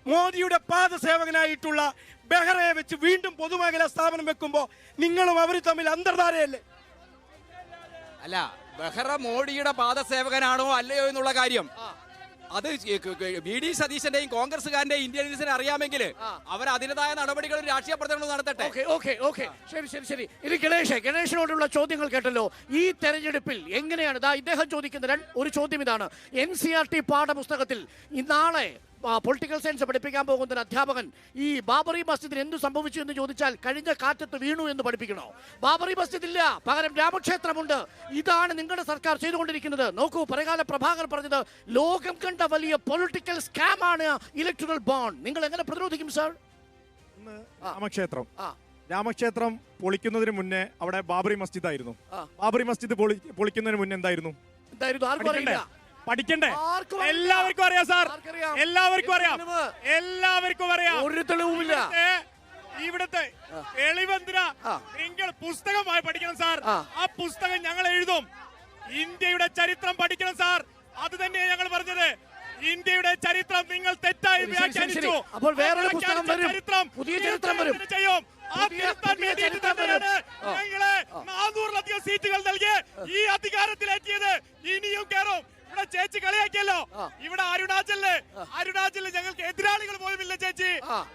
മോദിയുടെ പാദസേവകനായിട്ടുള്ള ബെഹ്റയെ വെച്ച് വീണ്ടും പൊതുമേഖലാ സ്ഥാപനം വെക്കുമ്പോൾ നിങ്ങളും അവർ തമ്മിൽ അന്തർധാരയല്ലേ? അല്ല, ബെഹ്റ മോഡിയുടെ പാദസേവകനാണോ അല്ലയോ എന്നുള്ള കാര്യം അത് VD സതീശന്റെയും കോൺഗ്രസുകാരന്റെയും ഇന്ത്യൻസിനെ അറിയാമെങ്കിൽ അവർ അതിൻ്റെതായ നടപടികളും രാഷ്ട്രീയ പ്രചരണവും നടത്തട്ടെ. ശരി. ഇനി ഗണേശനോടുള്ള ചോദ്യങ്ങൾ കേട്ടല്ലോ. ഈ തെരഞ്ഞെടുപ്പിൽ എങ്ങനെയാണ് ഇദ്ദേഹം ചോദിക്കുന്ന ഒരു ചോദ്യം ഇതാണ്. NCERT പാഠപുസ്തകത്തിൽ നാളെ പൊളിറ്റിക്കൽ സയൻസ് പഠിപ്പിക്കാൻ പോകുന്ന ഒരു അധ്യാപകൻ ഈ ബാബറി മസ്ജിദിന് എന്ത് സംഭവിച്ചു എന്ന് ചോദിച്ചാൽ കഴിഞ്ഞ കാറ്റത്ത് വീണു എന്ന് പഠിപ്പിക്കണോ? ബാബറി മസ്ജിദ് ഇല്ല, പകരം രാമക്ഷേത്രമുണ്ട്. ഇതാണ് നിങ്ങളുടെ സർക്കാർ ചെയ്തുകൊണ്ടിരിക്കുന്നത്. നോക്കൂ, പരകാല പ്രഭാകർ പറഞ്ഞത് ലോകം കണ്ട വലിയ പൊളിറ്റിക്കൽ സ്കാം ആണ് ഇലക്ട്രൽ ബോണ്ട്. നിങ്ങൾ എങ്ങനെ പ്രതിരോധിക്കും സാർ? രാമക്ഷേത്രം പൊളിക്കുന്നതിന് മുന്നേ അവിടെ ബാബറി മസ്ജിദ് ആയിരുന്നു. ബാബറി മസ്ജിദ് പൊളിക്കുന്നതിന് മുന്നേ എന്തായിരുന്നു? പഠിക്കണ്ടേ? എല്ലാവർക്കും അറിയാം സാർ, എല്ലാവർക്കും അറിയാം. ഒരു തെളിവുമില്ല. ഇവിടുത്തെ തെളിവെന്തിനാ? നിങ്ങൾ പുസ്തകമായി പഠിക്കണം സാർ. ആ പുസ്തകം ഞങ്ങൾ എഴുതും. ഇന്ത്യയുടെ ചരിത്രം പഠിക്കണം സാർ. അത് തന്നെയാണ് ഞങ്ങൾ പറഞ്ഞത്. ഇന്ത്യയുടെ ചരിത്രം നിങ്ങൾ തെറ്റായി വ്യാഖ്യാനിച്ചു. അപ്പോൾ വേറൊരു പുസ്തകം വരും, പുതിയ ചരിത്രം വരും. ചെയ്യും. ഞങ്ങളെ 400-ലധികം സീറ്റുകൾ നൽകി ഈ അധികാരത്തിലെത്തിയത്. ഇനിയും കയറും. ഇവിടെ ചേച്ചി കളിയാക്കിയല്ലോ. ഇവിടെ അരുണാചലില് ഞങ്ങൾക്ക് എതിരാളികൾ പോലും ഇല്ല ചേച്ചി.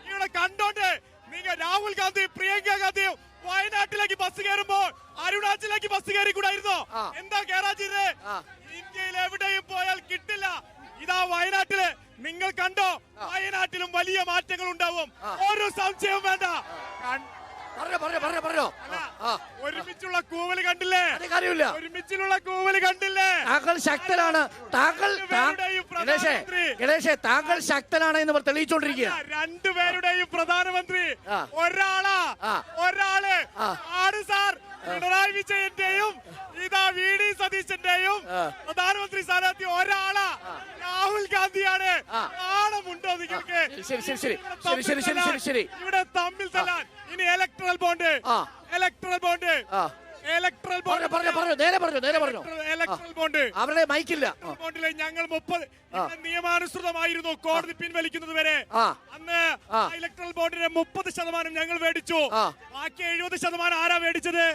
ഇവിടെ കണ്ടോണ്ട് നിങ്ങൾ രാഹുൽ ഗാന്ധി, പ്രിയങ്ക ഗാന്ധിയും വയനാട്ടിലേക്ക് ബസ് കയറുമ്പോൾ അരുണാചലിലേക്ക് ബസ് കയറി കൂടായിരുന്നോ? എന്താ കേറാജിത്? ഇന്ത്യയിൽ എവിടെയും പോയാൽ കിട്ടില്ല. ഇതാ വയനാട്ടില് നിങ്ങൾ കണ്ടോ? വയനാട്ടിലും വലിയ മാറ്റങ്ങൾ ഉണ്ടാവും. ഒരു സംശയവും വേണ്ട. ഒരുമിച്ചുള്ള കൂവല് കണ്ടില്ലേ? ഒരുമിച്ചുള്ള കൂവല് കണ്ടില്ലേ? താങ്കൾ ശക്തനാണ്. താങ്കൾ ശക്തനാണ് എന്ന് തെളിയിച്ചോണ്ടിരിക്കുക. രണ്ടുപേരുടെയും പ്രധാനമന്ത്രി ഒരാള് ആണ് സാർ. പിണറായി വിജയന്റെയും ഇതാ VD സതീശന്റെയും പ്രധാനമന്ത്രി സ്ഥാനാർത്ഥി ഒരാളാ, രാഹുൽ ഗാന്ധിയാണ്. ആണമുണ്ടോ നിങ്ങൾക്ക്? ഇവിടെ തമ്മിൽ തല്ലാൻ. ഇനി ഇലക്ട്രൽ ബോണ്ട് അവരുടെ മൈക്കില്ല. ബോണ്ടിലെ ഞങ്ങൾ 30 നിയമാനുസൃതമായിരുന്നു കോടതി പിൻവലിക്കുന്നത് വരെ. അന്ന് ഇലക്ട്രൽ ബോണ്ടിന്റെ 30% ഞങ്ങൾ മേടിച്ചു. ബാക്കി 70% ആരാ മേടിച്ചത്?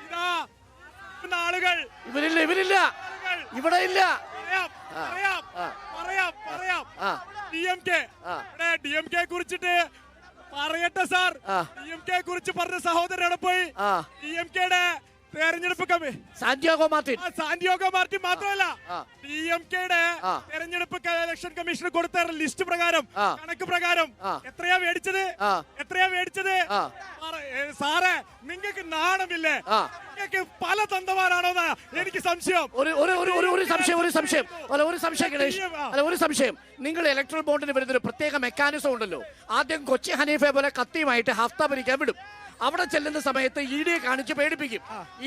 ഇതാ ആളുകൾ. ഇവരില്ല, ഇവിടെ ഇല്ല. പറയാം. DMK കുറിച്ചിട്ട് പറയട്ടെ സാർ. DMK കുറിച്ച് പറഞ്ഞ സഹോദരനെ പോയി DMKയുടെ തെരഞ്ഞെടുപ്പ് സാന്റിയാഗോ മാർട്ടിൻ മാത്രമല്ല, DMKയുടെ തെരഞ്ഞെടുപ്പ് ഇലക്ഷൻ കമ്മീഷന് കൊടുത്ത ലിസ്റ്റ് പ്രകാരം, കണക്ക് പ്രകാരം എത്രയാ മേടിച്ചത്? സാറേ, നിങ്ങൾക്ക് നാണമില്ലേ? നിങ്ങൾക്ക് പല തന്തമാരാണോന്ന് എനിക്ക് സംശയം. ഒരു സംശയം. നിങ്ങൾ ഇലക്ട്രൽ ബോണ്ടിന് വരുന്ന ഒരു പ്രത്യേക മെക്കാനിസം ഉണ്ടല്ലോ. ആദ്യം കൊച്ചി ഹനീഫെ പോലെ കത്തിയുമായിട്ട് ഹഫ്ത ഭരിക്കാൻ വിടും. അവിടെ ചെല്ലുന്ന സമയത്ത് ED കാണിച്ച് പേടിപ്പിക്കും.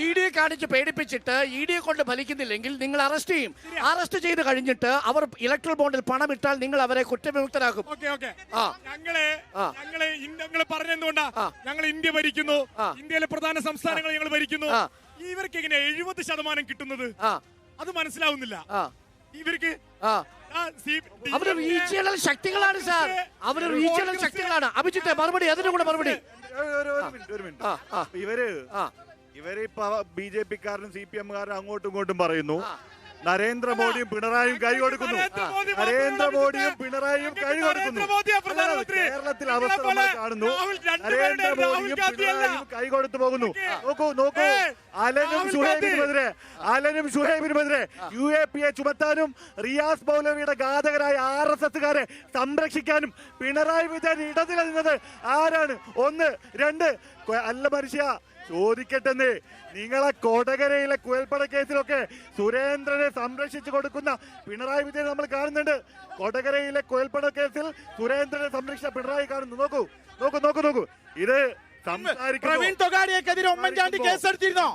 ED കാണിച്ച് പേടിപ്പിച്ചിട്ട് ED കൊണ്ട് ഫലിക്കുന്നില്ലെങ്കിൽ നിങ്ങൾ അറസ്റ്റ് ചെയ്യും. അറസ്റ്റ് ചെയ്ത് കഴിഞ്ഞിട്ട് അവർ ഇലക്ട്രൽ ബോണ്ടിൽ പണം ഇട്ടാൽ നിങ്ങൾ അവരെ കുറ്റവിമുക്തരാക്കും. ഞങ്ങള് പറഞ്ഞെന്തുകൊണ്ടാ? ഞങ്ങൾ ഇന്ത്യ ഭരിക്കുന്നു. ഇന്ത്യയിലെ പ്രധാന സംസ്ഥാനങ്ങൾ ഞങ്ങൾ ഭരിക്കുന്നു. ഇവർക്ക് എങ്ങനെ 70% കിട്ടുന്നത്? അത് മനസ്സിലാവുന്നില്ല ഇവർക്ക്. അവര് റീജിയണൽ ശക്തികളാണ് സാർ. അഭിജിത്തെ മറുപടി, അതിന്റെ കൂടെ മറുപടി. ഇവരിപ്പോ BJP-ക്കാരനും CPM-കാരനും അങ്ങോട്ടും ഇങ്ങോട്ടും പറയുന്നു. നരേന്ദ്രമോദിയും പിണറായിയും കൈ കൊടുക്കുന്നു. നരേന്ദ്രമോദിയും പിണറായിയും കൈ കൊടുക്കുന്നു. കേരളത്തിൽ അവസ്ഥ നമ്മൾ കാണുന്നു. നരേന്ദ്രമോദിയും പിണറായിയും കൈ കൊടുത്തു പോകുന്നു. നോക്കൂ അലനും ഷുഹൈബിനുമെതിരെ UAPA ചുമത്താനും റിയാസ് മൗലവിയുടെ ഘാതകരായ RSSകാരെ സംരക്ഷിക്കാനും പിണറായി വിജയൻ ഇടനില നിന്നത് ആരാണ്? 1, 2 അല്ല മനുഷ്യ ചോദിക്കട്ടെന്ന്. നിങ്ങളെ കൊടകരയിലെ കുഴൽപ്പട കേസിലൊക്കെ സുരേന്ദ്രനെ സംരക്ഷിച്ചു കൊടുക്കുന്ന പിണറായി വിജയൻ നമ്മൾ കാണുന്നുണ്ട്. കൊടകരയിലെ കുഴൽപ്പട കേസിൽ സുരേന്ദ്രനെ സംരക്ഷിച്ച പിണറായി കാണുന്നു. നോക്കൂ ഇത് പ്രവീൺ തൊഗാഡിയക്കെതിരെ ഉമ്മൻചാണ്ടി കേസെടുത്തിരുന്നോ?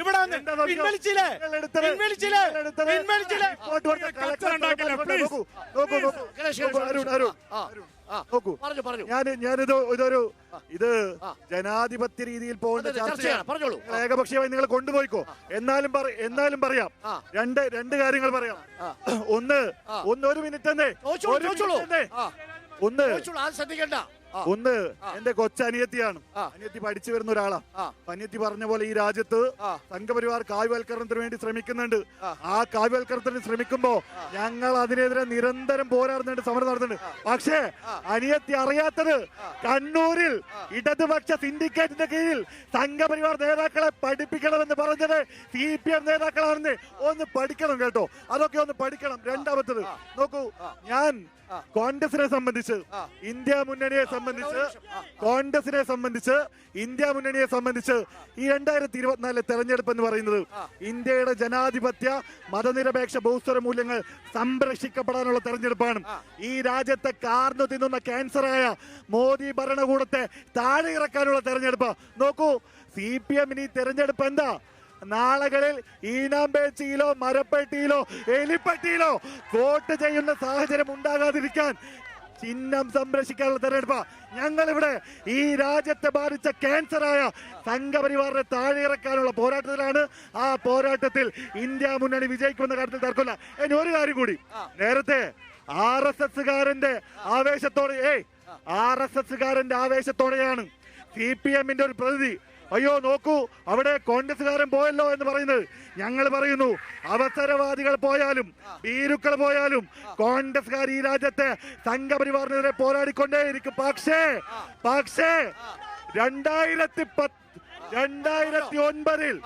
ഇവിടെ ഇത് ജനാധിപത്യ രീതിയിൽ പോകുന്ന ചർച്ചയാണ്. ഏകപക്ഷീയമായി നിങ്ങൾ കൊണ്ടുപോയിക്കോ. എന്നാലും പറയാം രണ്ട് കാര്യങ്ങൾ പറയാം. ഒന്ന് ഒരു മിനിറ്റ് തന്നെ ഒന്ന് എന്റെ കൊച്ചനിയത്തിയാണ്. അനിയത്തി പഠിച്ചു വരുന്ന ഒരാളാ. അനിയത്തി പറഞ്ഞ പോലെ ഈ രാജ്യത്ത് സംഘപരിവാർ കാവ്യവൽക്കരണത്തിന് വേണ്ടി ശ്രമിക്കുന്നുണ്ട്. ആ കാവ്യവൽക്കരണത്തിന് ശ്രമിക്കുമ്പോ ഞങ്ങൾ അതിനെതിരെ നിരന്തരം പോരാടുന്നുണ്ട്, സമരം നടത്തുന്നുണ്ട്. പക്ഷേ അനിയത്തി അറിയാത്തത് കണ്ണൂരിൽ ഇടതുപക്ഷ സിൻഡിക്കേറ്റിന്റെ കീഴിൽ സംഘപരിവാർ നേതാക്കളെ പഠിപ്പിക്കണമെന്ന് പറഞ്ഞത് CPM നേതാക്കളാണെന്ന് ഒന്ന് പഠിക്കണം കേട്ടോ. അതൊക്കെ ഒന്ന് പഠിക്കണം. രണ്ടാമത്തത് നോക്കൂ, ഞാൻ കോൺഗ്രസിനെ സംബന്ധിച്ച് ഇന്ത്യ മുന്നണിയെ സംബന്ധിച്ച് ഈ 2024 തെരഞ്ഞെടുപ്പ് എന്ന് പറയുന്നത് ഇന്ത്യയുടെ ജനാധിപത്യ മതനിരപേക്ഷ ബഹുസ്വര മൂല്യങ്ങൾ സംരക്ഷിക്കപ്പെടാനുള്ള തെരഞ്ഞെടുപ്പാണ്. ഈ രാജ്യത്തെ കാർന്നു തിന്നുന്ന ക്യാൻസറായ മോദി ഭരണകൂടത്തെ താഴെ ഇറക്കാനുള്ള തെരഞ്ഞെടുപ്പ്. നോക്കൂ, CPM ഈ തെരഞ്ഞെടുപ്പ് എന്താ? നാളുകളിൽ ഈനാമ്പേച്ചിയിലോ മരപ്പെട്ടിയിലോ എലിപ്പെട്ടിയിലോ വോട്ട് ചെയ്യുന്ന സാഹചര്യം ഉണ്ടാകാതിരിക്കാൻ ചിഹ്നം സംരക്ഷിക്കാനുള്ള തെരഞ്ഞെടുപ്പ്. ഞങ്ങളിവിടെ ഈ രാജ്യത്തെ ബാധിച്ച ക്യാൻസറായ സംഘപരിവാറിനെ താഴെ ഇറക്കാനുള്ള പോരാട്ടത്തിലാണ്. ആ പോരാട്ടത്തിൽ ഇന്ത്യ മുന്നണി വിജയിക്കുമെന്ന കാര്യത്തിൽ തർക്കമില്ല. ഇനി ഒരു കാര്യം കൂടി, നേരത്തെ RSSകാരന്റെ ആവേശത്തോടെയാണ് CPMന്റെ ഒരു പ്രതിനിധി അയ്യോ നോക്കൂ അവിടെ കോൺഗ്രസ്സുകാരൻ പോയല്ലോ എന്ന് പറയുന്നത്. ഞങ്ങൾ പറയുന്നു, അവസരവാദികൾ പോയാലും ഭീരുക്കൾ പോയാലും കോൺഗ്രസ്സുകാർ ഈ രാജ്യത്തെ സംഘപരിവാറിനെതിരെ പോരാടിക്കൊണ്ടേയിരിക്കും. പക്ഷേ 2009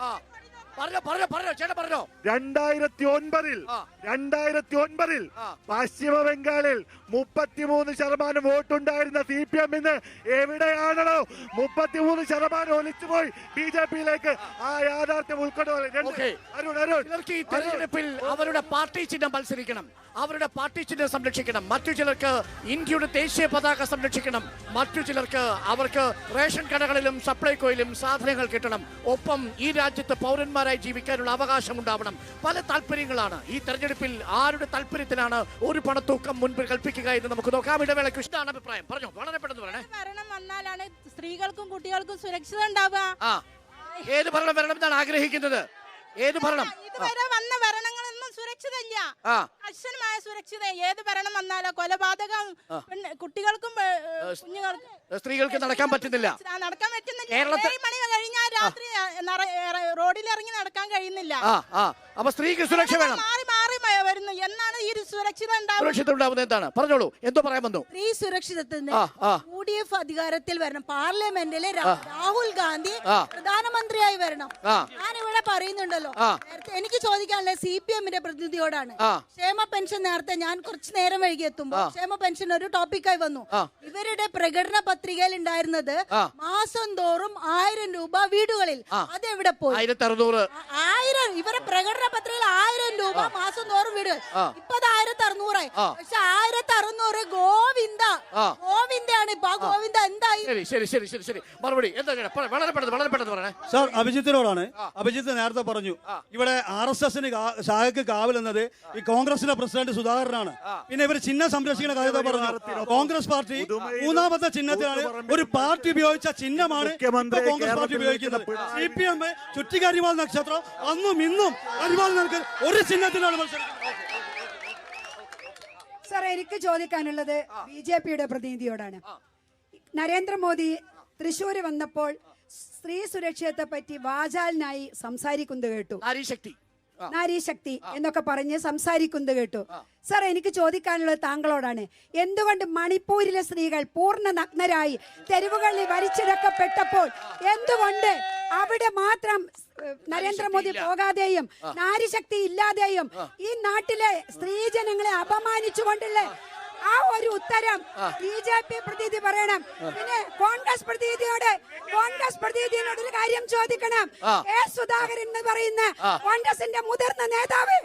പശ്ചിമ ബംഗാളിൽ 33% വോട്ടുണ്ടായിരുന്ന CPM ഇന്ന് എവിടെയാണല്ലോ 33% ഒലിച്ചുപോയി BJPയിലേക്ക്. ആ യാഥാർത്ഥ്യം ഉൾക്കൊണ്ടുപോയി. തെരഞ്ഞെടുപ്പിൽ അവരുടെ പാർട്ടി ചിഹ്നം മത്സരിക്കണം, അവരുടെ പാർട്ടി ചിഹ്നം സംരക്ഷിക്കണം. മറ്റു ചിലർക്ക് ഇന്ത്യയുടെ ദേശീയ പതാക സംരക്ഷിക്കണം, മറ്റു ചിലർക്ക് അവർക്ക് റേഷൻ കടകളിലും സപ്ലൈകോയിലും സാധനങ്ങൾ കിട്ടണം. ഒപ്പം ഈ രാജ്യത്ത് പൗരന്മാരായി ജീവിക്കാനുള്ള അവകാശം ഉണ്ടാവണം. പല താല്പര്യങ്ങളാണ്. ഈ തെരഞ്ഞെടുപ്പിൽ ആരുടെ താല്പര്യത്തിലാണ് ഒരു പണത്തൂക്കം മുൻപിൽ കൽപ്പിക്കുക എന്ന് നമുക്ക് നോക്കാം. ഇടവേളയ്ക്ക് ഇഷ്ടമാണ് അഭിപ്രായം പറഞ്ഞു, വളരെ പെട്ടെന്ന് പറയണേ. ഭരണം വന്നാലാണ് സ്ത്രീകൾക്കും കുട്ടികൾക്കും സുരക്ഷിത ഉണ്ടാവുക. ഏത് ഭരണം വരണം എന്നാണ് ആഗ്രഹിക്കുന്നത്? ഏത് ഭരണം? ഇതുവരെ വന്ന ഭരണങ്ങളൊന്നും സുരക്ഷിതല്ല. കർശനമായ സുരക്ഷിത. ഏത് ഭരണം വന്നാലോ കൊലപാതകം കുട്ടികൾക്കും കുഞ്ഞുങ്ങൾക്കും സ്ത്രീകൾക്ക് നടക്കാൻ പറ്റുന്നില്ല. നടക്കാൻ പറ്റുന്നില്ല. 7 മണി കഴിഞ്ഞാൽ രാത്രി റോഡിൽ ഇറങ്ങി നടക്കാൻ കഴിയുന്നില്ല. അപ്പൊ സ്ത്രീക്ക് സുരക്ഷ വേണം. മാറി വരുന്നു. എന്നാണ് ഈ സുരക്ഷിത ഉണ്ടാവുന്നത്? എന്താണ് പറഞ്ഞോളൂ, എന്തോ പറയാൻ വന്നു? സ്ത്രീ സുരക്ഷിതത്തിന് UDF അധികാരത്തിൽ വരണം. പാർലമെന്റിലെ രാഹുൽ ഗാന്ധി പ്രധാനമന്ത്രിയായി വരണം. ഞാനിവിടെ പറയുന്നുണ്ടല്ലോ. എനിക്ക് ചോദിക്കാനുള്ളത് CPMന്റെ പ്രതിനിധിയോടാണ്. ക്ഷേമ പെൻഷൻ നേരത്തെ ഞാൻ കുറച്ചു നേരം വൈകി എത്തുമ്പോൾ ക്ഷേമ പെൻഷൻ ഒരു ടോപ്പിക്കായി വന്നു. ഇവരുടെ പ്രകടന പത്രികയിൽ ഉണ്ടായിരുന്നത് മാസം തോറും 1000 രൂപ വീടുകളിൽ. അതെവിടെ പോയി? 1000 ഇവരെ പ്രകടന പത്രികയിൽ 1000 രൂപ മാസം തോറും വീടുകൾ. ഇപ്പൊ 1600 പക്ഷെ 1600 ഗോവിന്ദയാണ്. ഇപ്പൊ ഗോവിന്ദ എന്തായി? ശരി മറുപടി എന്താ? വളരെ പെട്ടെന്ന് പറയണേ സാർ. അഭിജിത്തിനോടാണ്. അഭിജിത്ത് നേരത്തെ പറഞ്ഞു ഇവിടെ RSSന് ശാഖക്ക് കാവലെന്നത് ഈ കോൺഗ്രസിന്റെ പ്രസിഡന്റ് സുധാകരനാണ്. പിന്നെ ഇവർ ചിഹ്നം സംരക്ഷിക്കുന്ന കാര്യത്തെ പറഞ്ഞു. കോൺഗ്രസ് പാർട്ടി 3ാമത്തെ ചിഹ്നത്തിലാണ്. ഒരു പാർട്ടി ഉപയോഗിച്ച ചിഹ്നമാണ് കോൺഗ്രസ് പാർട്ടി ഉപയോഗിക്കുന്നത്. CPM ചുറ്റിക്കരിവാൾ നക്ഷത്രം അന്നും ഇന്നും അരിവാൾ നൽകുന്ന ഒരു ചിഹ്നത്തിലാണ് മത്സരിക്കുന്നത്. സാർ, എനിക്ക് ചോദിക്കാനുള്ളത് BJPയുടെ പ്രതിനിധിയോടാണ്. നരേന്ദ്രമോദി തൃശ്ശൂര് വന്നപ്പോൾ സ്ത്രീ സുരക്ഷയെ പറ്റി വാചാലിനായി സംസാരിക്കുന്നത് കേട്ടു. നാരീശക്തി എന്നൊക്കെ പറഞ്ഞ് സംസാരിക്കുന്നത് കേട്ടു. സർ, എനിക്ക് ചോദിക്കാനുള്ളത് താങ്കളോടാണ്. എന്തുകൊണ്ട് മണിപ്പൂരിലെ സ്ത്രീകൾ പൂർണ്ണ നഗ്നരായി തെരുവുകളിൽ വലിച്ചിഴക്കപ്പെട്ടപ്പോൾ എന്തുകൊണ്ട് അവിടെ മാത്രം നരേന്ദ്രമോദി പോകാതെയും നാരിശക്തി ഇല്ലാതെയും ഈ നാട്ടിലെ സ്ത്രീജനങ്ങളെ അപമാനിച്ചുകൊണ്ടുള്ള ആ ഒരു ഉത്തരം BJP പ്രതിനിധി പറയണം. പിന്നെ കോൺഗ്രസ് പ്രതിനിധിയോട് ഒരു കാര്യം ചോദിക്കണം. സുധാകരൻ എന്ന് പറയുന്ന കോൺഗ്രസിന്റെ മുതിർന്ന നേതാവ്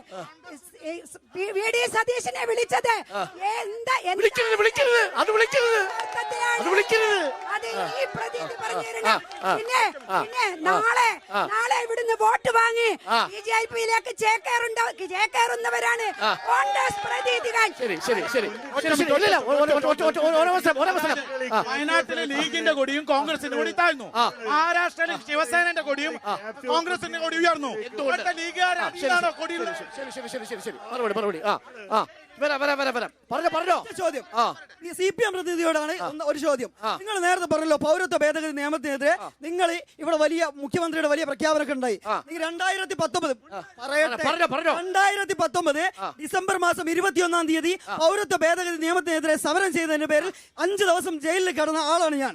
VD സതീശനെ വിളിച്ചത് ഈ പ്രതിനിധി പറഞ്ഞിരണം. പിന്നെ നാളെ ഇവിടുന്ന് വോട്ട് വാങ്ങി BJPയിലേക്ക് ചേക്കേറുന്നവരാണ് കോൺഗ്രസ് പ്രതിനിധികൾ. വയനാട്ടിലെ ലീഗിന്റെ കൊടിയും കോൺഗ്രസിന്റെ കൊടി താഴ്ന്നു. മഹാരാഷ്ട്രയിലെ ശിവസേനന്റെ കൊടിയും കോൺഗ്രസിന്റെ കൊടി ഉയർന്നു. ലീഗുകാരാണോ കൊടി? മറുപടി പറഞ്ഞോ. ചോദ്യം CPM പ്രതിനിധിയോടാണ് ഒരു ചോദ്യം. നിങ്ങൾ നേരത്തെ പറഞ്ഞല്ലോ പൗരത്വ ഭേദഗതി നിയമത്തിനെതിരെ നിങ്ങൾ ഇവിടെ വലിയ മുഖ്യമന്ത്രിയുടെ വലിയ പ്രഖ്യാപനമൊക്കെ ഉണ്ടായി. 2019 ഡിസംബർ മാസം 21-ാം തീയതി പൗരത്വ ഭേദഗതി നിയമത്തിനെതിരെ സമരം ചെയ്തതിന്റെ പേരിൽ 5 ദിവസം ജയിലിൽ കിടന്ന ആളാണ് ഞാൻ.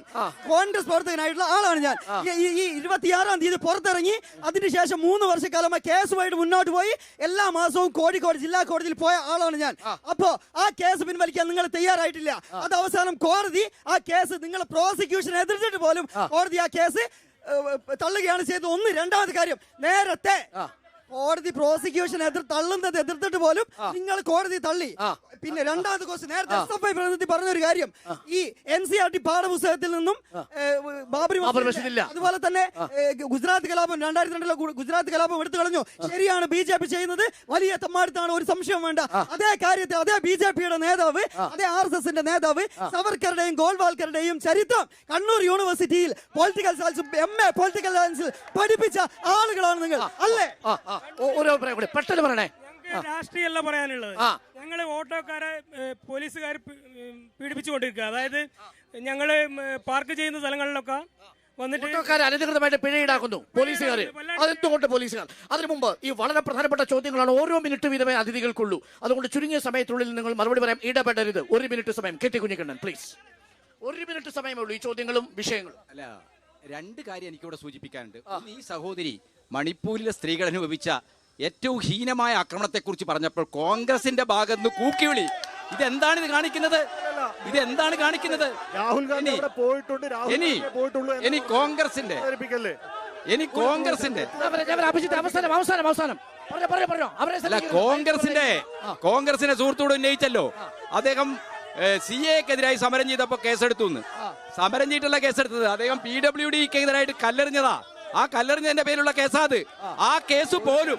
കോൺഗ്രസ് പ്രവർത്തകനായിട്ടുള്ള ആളാണ് ഞാൻ. ഈ 26-ാം തീയതി പുറത്തിറങ്ങി അതിനുശേഷം 3 വർഷക്കാലമായി കേസുമായിട്ട് മുന്നോട്ട് പോയി എല്ലാ മാസവും കോഴിക്കോട് ജില്ലാ കോടതിയിൽ പോയ ആളാണ് ഞാൻ. അപ്പോ ആ കേസ് പിൻവലിക്കാൻ നിങ്ങൾ തയ്യാറായിട്ടില്ല. അത് അവസാനം കോടതി ആ കേസ് നിങ്ങൾ പ്രോസിക്യൂഷൻ എതിർത്തിട്ട് പോലും കോടതി ആ കേസ് തള്ളുകയാണ് ചെയ്തത്. ഒന്ന്. രണ്ടാമത് കാര്യം, നേരത്തെ കോടതി പ്രോസിക്യൂഷൻ എതിർത്തിട്ട് പോലും നിങ്ങൾ കോടതി തള്ളി. പിന്നെ രണ്ടാമത്തെ ക്വസ്റ്റ്യൻ, നേരത്തെ SFI പ്രതിനിധി പറഞ്ഞൊരു കാര്യം, ഈ NCERT പാഠപുസ്തകത്തിൽ നിന്നും ബാബറി മസ്ജിദ് അതുപോലെ തന്നെ ഗുജറാത്ത് കലാപം 2002 ഗുജറാത്ത് കലാപം എടുത്തു കളഞ്ഞു. ശരിയാണ്, BJP ചെയ്യുന്നത് വലിയ തെമ്മാടുത്താണ്, ഒരു സംശയം വേണ്ട. അതേ കാര്യത്തിൽ അതേ BJPയുടെ നേതാവ്, അതേ RSSന്റെ നേതാവ് സവർക്കറുടെയും ഗോൾവാൾക്കറുടെയും ചരിത്രം കണ്ണൂർ യൂണിവേഴ്സിറ്റിയിൽ പൊളിറ്റിക്കൽ സയൻസ് MA പൊളിറ്റിക്കൽ സയൻസിൽ പഠിപ്പിച്ച ആളുകളാണ് നിങ്ങൾ, അല്ലേ? പെട്ടെന്ന് പറയണേ. രാഷ്ട്രീയമല്ല പറയാനുള്ളത്. ഞങ്ങള് ഓട്ടോക്കാരെ പോലീസുകാർ പീഡിപ്പിച്ചുകൊണ്ടിരിക്കുക. അതായത് ഞങ്ങള് പാർക്ക് ചെയ്യുന്ന സ്ഥലങ്ങളിലൊക്കെ വന്നിട്ട് അനധികൃതമായിട്ട് പിഴ ഈടാക്കുന്നു പോലീസുകാർ. അതെന്തുകൊണ്ട് പോലീസുകാർ? അതിനു മുമ്പ് ഈ വളരെ പ്രധാനപ്പെട്ട ചോദ്യങ്ങളാണ്. ഓരോ മിനിറ്റ് വീതമേ അതിഥികൾക്കുള്ളൂ. അതുകൊണ്ട് ചുരുങ്ങിയ സമയത്തുള്ളിൽ നിങ്ങൾ മറുപടി പറയാൻ ഇടപെടരുത്. 1 മിനിറ്റ് സമയം. കെട്ടി കുഞ്ഞിക്കണ്ണൻ പ്ലീസ്. 1 മിനിറ്റ് സമയമേ ഉള്ളൂ ഈ ചോദ്യങ്ങളും വിഷയങ്ങളും. അല്ല, 2 കാര്യം എനിക്കിവിടെ സൂചിപ്പിക്കാനുണ്ട്. ഈ സഹോദരി മണിപ്പൂരിലെ സ്ത്രീകൾ അനുഭവിച്ച ഏറ്റവും ഹീനമായ ആക്രമണത്തെക്കുറിച്ച് പറഞ്ഞപ്പോൾ കോൺഗ്രസിന്റെ ഭാഗത്ത് നിന്ന് കൂക്കിവിളി. ഇതെന്താണ് ഇത് കാണിക്കുന്നത്? ഇതെന്താണ് കാണിക്കുന്നത്? രാഹുൽ ഗാന്ധി പോയിട്ടുണ്ട്. ഇനി കോൺഗ്രസിന്റെ അല്ല, കോൺഗ്രസിന്റെ സുഹൃത്തോട് ഉന്നയിച്ചല്ലോ, അദ്ദേഹം CAക്കെതിരായി സമരം ചെയ്തപ്പോ കേസെടുത്തു. സമരം ചെയ്തിട്ടുള്ള കേസെടുത്തത് അദ്ദേഹം PWDക്കെതിരായിട്ട് കല്ലെറിഞ്ഞതാ. ആ കല്ലെറിഞ്ഞതിന്റെ പേരിലുള്ള കേസാത്. ആ കേസ് പോലും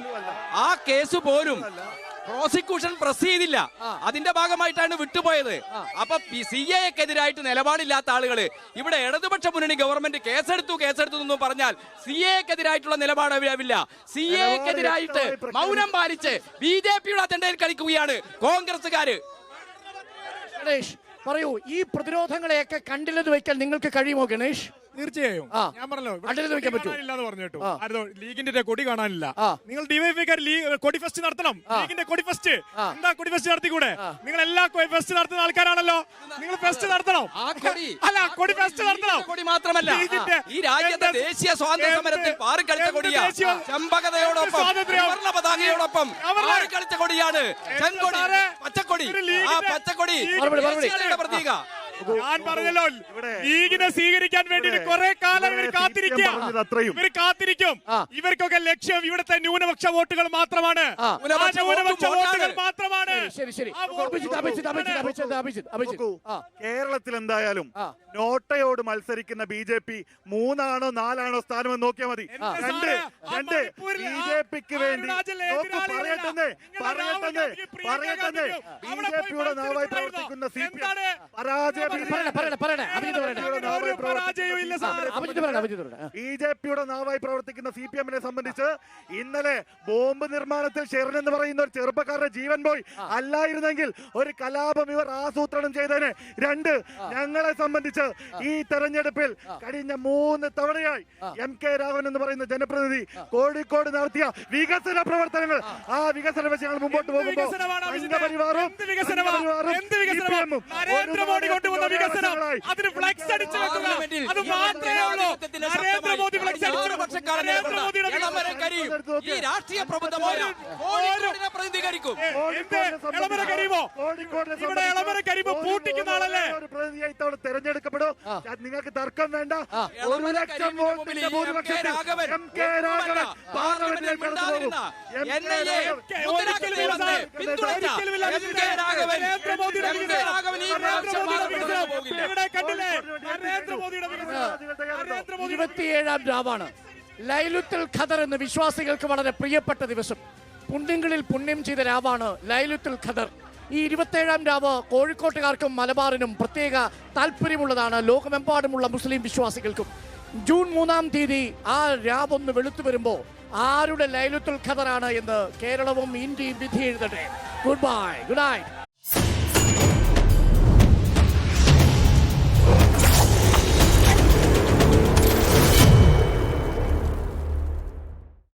പ്രോസിക്യൂഷൻ പ്രസ് ചെയ്തില്ല. അതിന്റെ ഭാഗമായിട്ടാണ് വിട്ടുപോയത്. അപ്പൊ CAക്കെതിരായിട്ട് നിലപാടില്ലാത്ത ആളുകള് ഇവിടെ ഇടതുപക്ഷ മുന്നണി ഗവൺമെന്റ് കേസെടുത്തു എന്നും പറഞ്ഞാൽ CAക്കെതിരായിട്ടുള്ള നിലപാടില്ല. CAക്കെതിരായിട്ട് മൗനം പാലിച്ച് BJPയുടെ അജണ്ടയിൽ കളിക്കുകയാണ് കോൺഗ്രസുകാര്. ഗണേഷ് പറയൂ, ഈ പ്രതിരോധങ്ങളെയൊക്കെ കണ്ടില്ലെന്ന് വെക്കാൻ നിങ്ങൾക്ക് കഴിയുമോ ഗണേഷ്? തീർച്ചയായും ഞാൻ പറഞ്ഞല്ലോ പറഞ്ഞു. ലീഗിന്റെ കൊടി കാണാനില്ല. നിങ്ങൾ ഡിവൈഎഫ്ഐക്കാർ കൊടി ഫെസ്റ്റ് നടത്തണം. ലീഗിന്റെ കൊടി ഫെസ്റ്റ് എന്താ കൊടി ഫെസ്റ്റ് നടത്തിക്കൂടെ? നിങ്ങൾ എല്ലാ ഫെസ്റ്റ് നടത്തുന്ന ആൾക്കാരാണല്ലോ. നിങ്ങൾ ഫെസ്റ്റ് നടത്തണം. അല്ല, കൊടി ഫെസ്റ്റ് നടത്തണം. കൊടി മാത്രമല്ല, ഈ രാജ്യത്തെ ദേശീയ സ്വാതന്ത്ര്യ സമരത്തിൽ പാറിക്കളിച്ച കൊടിയാണ്. ചെമ്പകതയോടൊപ്പം പതാകയോടൊപ്പം പാറിക്കളിച്ച കൊടിയാണ് ചെങ്കൊടി, പച്ചക്കൊടി. ആ പച്ചക്കൊടി പ്രതീക. ഞാൻ പറഞ്ഞല്ലോ, ലീഗിനെ സ്വീകരിക്കാൻ വേണ്ടി കുറെ കാലം ഇവർ കാത്തിരിക്കും. ഇവർക്കൊക്കെ ലക്ഷ്യം ഇവിടുത്തെ ന്യൂനപക്ഷ വോട്ടുകൾ മാത്രമാണ്. കേരളത്തിൽ എന്തായാലും നോട്ടയോട് മത്സരിക്കുന്ന BJP 3 ആണോ 4 ആണോ സ്ഥാനമെന്ന് നോക്കിയാൽ മതി. BJPക്ക് വേണ്ടി പറയട്ടെ BJPയുടെ നാവായി പ്രവർത്തിക്കുന്ന CPM പരാജയ ബിജെപിയുടെ നാവായി പ്രവർത്തിക്കുന്ന CPM-നെ സംബന്ധിച്ച് ഇന്നലെ ബോംബ് നിർമ്മാണത്തിൽ ഷെറിൻ എന്ന് പറയുന്ന ഒരു ചെറുപ്പക്കാരുടെ ജീവൻ പോയി. അല്ലായിരുന്നെങ്കിൽ ഒരു കലാപം ഇവർ ആസൂത്രണം ചെയ്തതിന്. 2, ഞങ്ങളെ സംബന്ധിച്ച് ഈ തെരഞ്ഞെടുപ്പിൽ കഴിഞ്ഞ 3 തവണയായി MK രാഘവൻ എന്ന് പറയുന്ന ജനപ്രതിനിധി കോഴിക്കോട് നടത്തിയ വികസന പ്രവർത്തനങ്ങൾ, ആ വികസന വിഷയങ്ങൾ മുമ്പോട്ട് പോകുമ്പോൾ സംഘപരിവാറും നരേന്ദ്രമോദി കൊണ്ടുവന്ന വികസനം അതിന് ഫ്ലെക്സ് അടിച്ചു വെക്കുക, അത് മാത്രമേ ഉള്ളൂ. നരേന്ദ്രമോദി ഫ്ലെക്സ് അടിച്ചു. ഈ രാഷ്ട്രീയ പ്രബുദ്ധമായ കോഴിക്കോടിനെ പ്രതിനിധീകരിക്കും. എളമര കരീമോ ഇവിടെ എളമര കരീമോ പൂട്ടിക്കുന്ന ആളല്ലേ? ഒരു പ്രതിനിധിയായി ഇത്തവണ തെരഞ്ഞെടുക്കപ്പെടും. നിങ്ങൾക്ക് തർക്കം വേണ്ട. 1 ലക്ഷം വോട്ടിന്റെ ഭൂരിപക്ഷത്തിൽ MK രാഘവൻ പാർലമെന്റിലേക്ക് കടന്നു പോകും. ഇരുപത്തിയേഴാം രാവാണ് ലൈലുത്തുൽ ഖദർ എന്ന് വിശ്വാസികൾക്ക് വളരെ പ്രിയപ്പെട്ട ദിവസം. പുണ്യങ്ങളിൽ പുണ്യം ചെയ്ത രാവാണ് ലൈലുത്തുൽ ഖദർ. ഈ 27-ാം രാവ് കോഴിക്കോട്ടുകാർക്കും മലബാറിനും പ്രത്യേക താല്പര്യമുള്ളതാണ്, ലോകമെമ്പാടുമുള്ള മുസ്ലിം വിശ്വാസികൾക്കും. ജൂൺ 3-ാം തീയതി ആ രാവൊന്ന് വെളുത്തു വരുമ്പോൾ ആരുടെ ലൈലുത്തുൽ ഖദറാണ് എന്ന് കേരളവും ഇന്ത്യയും വിധി എഴുതട്ടെ. Good bye, good night.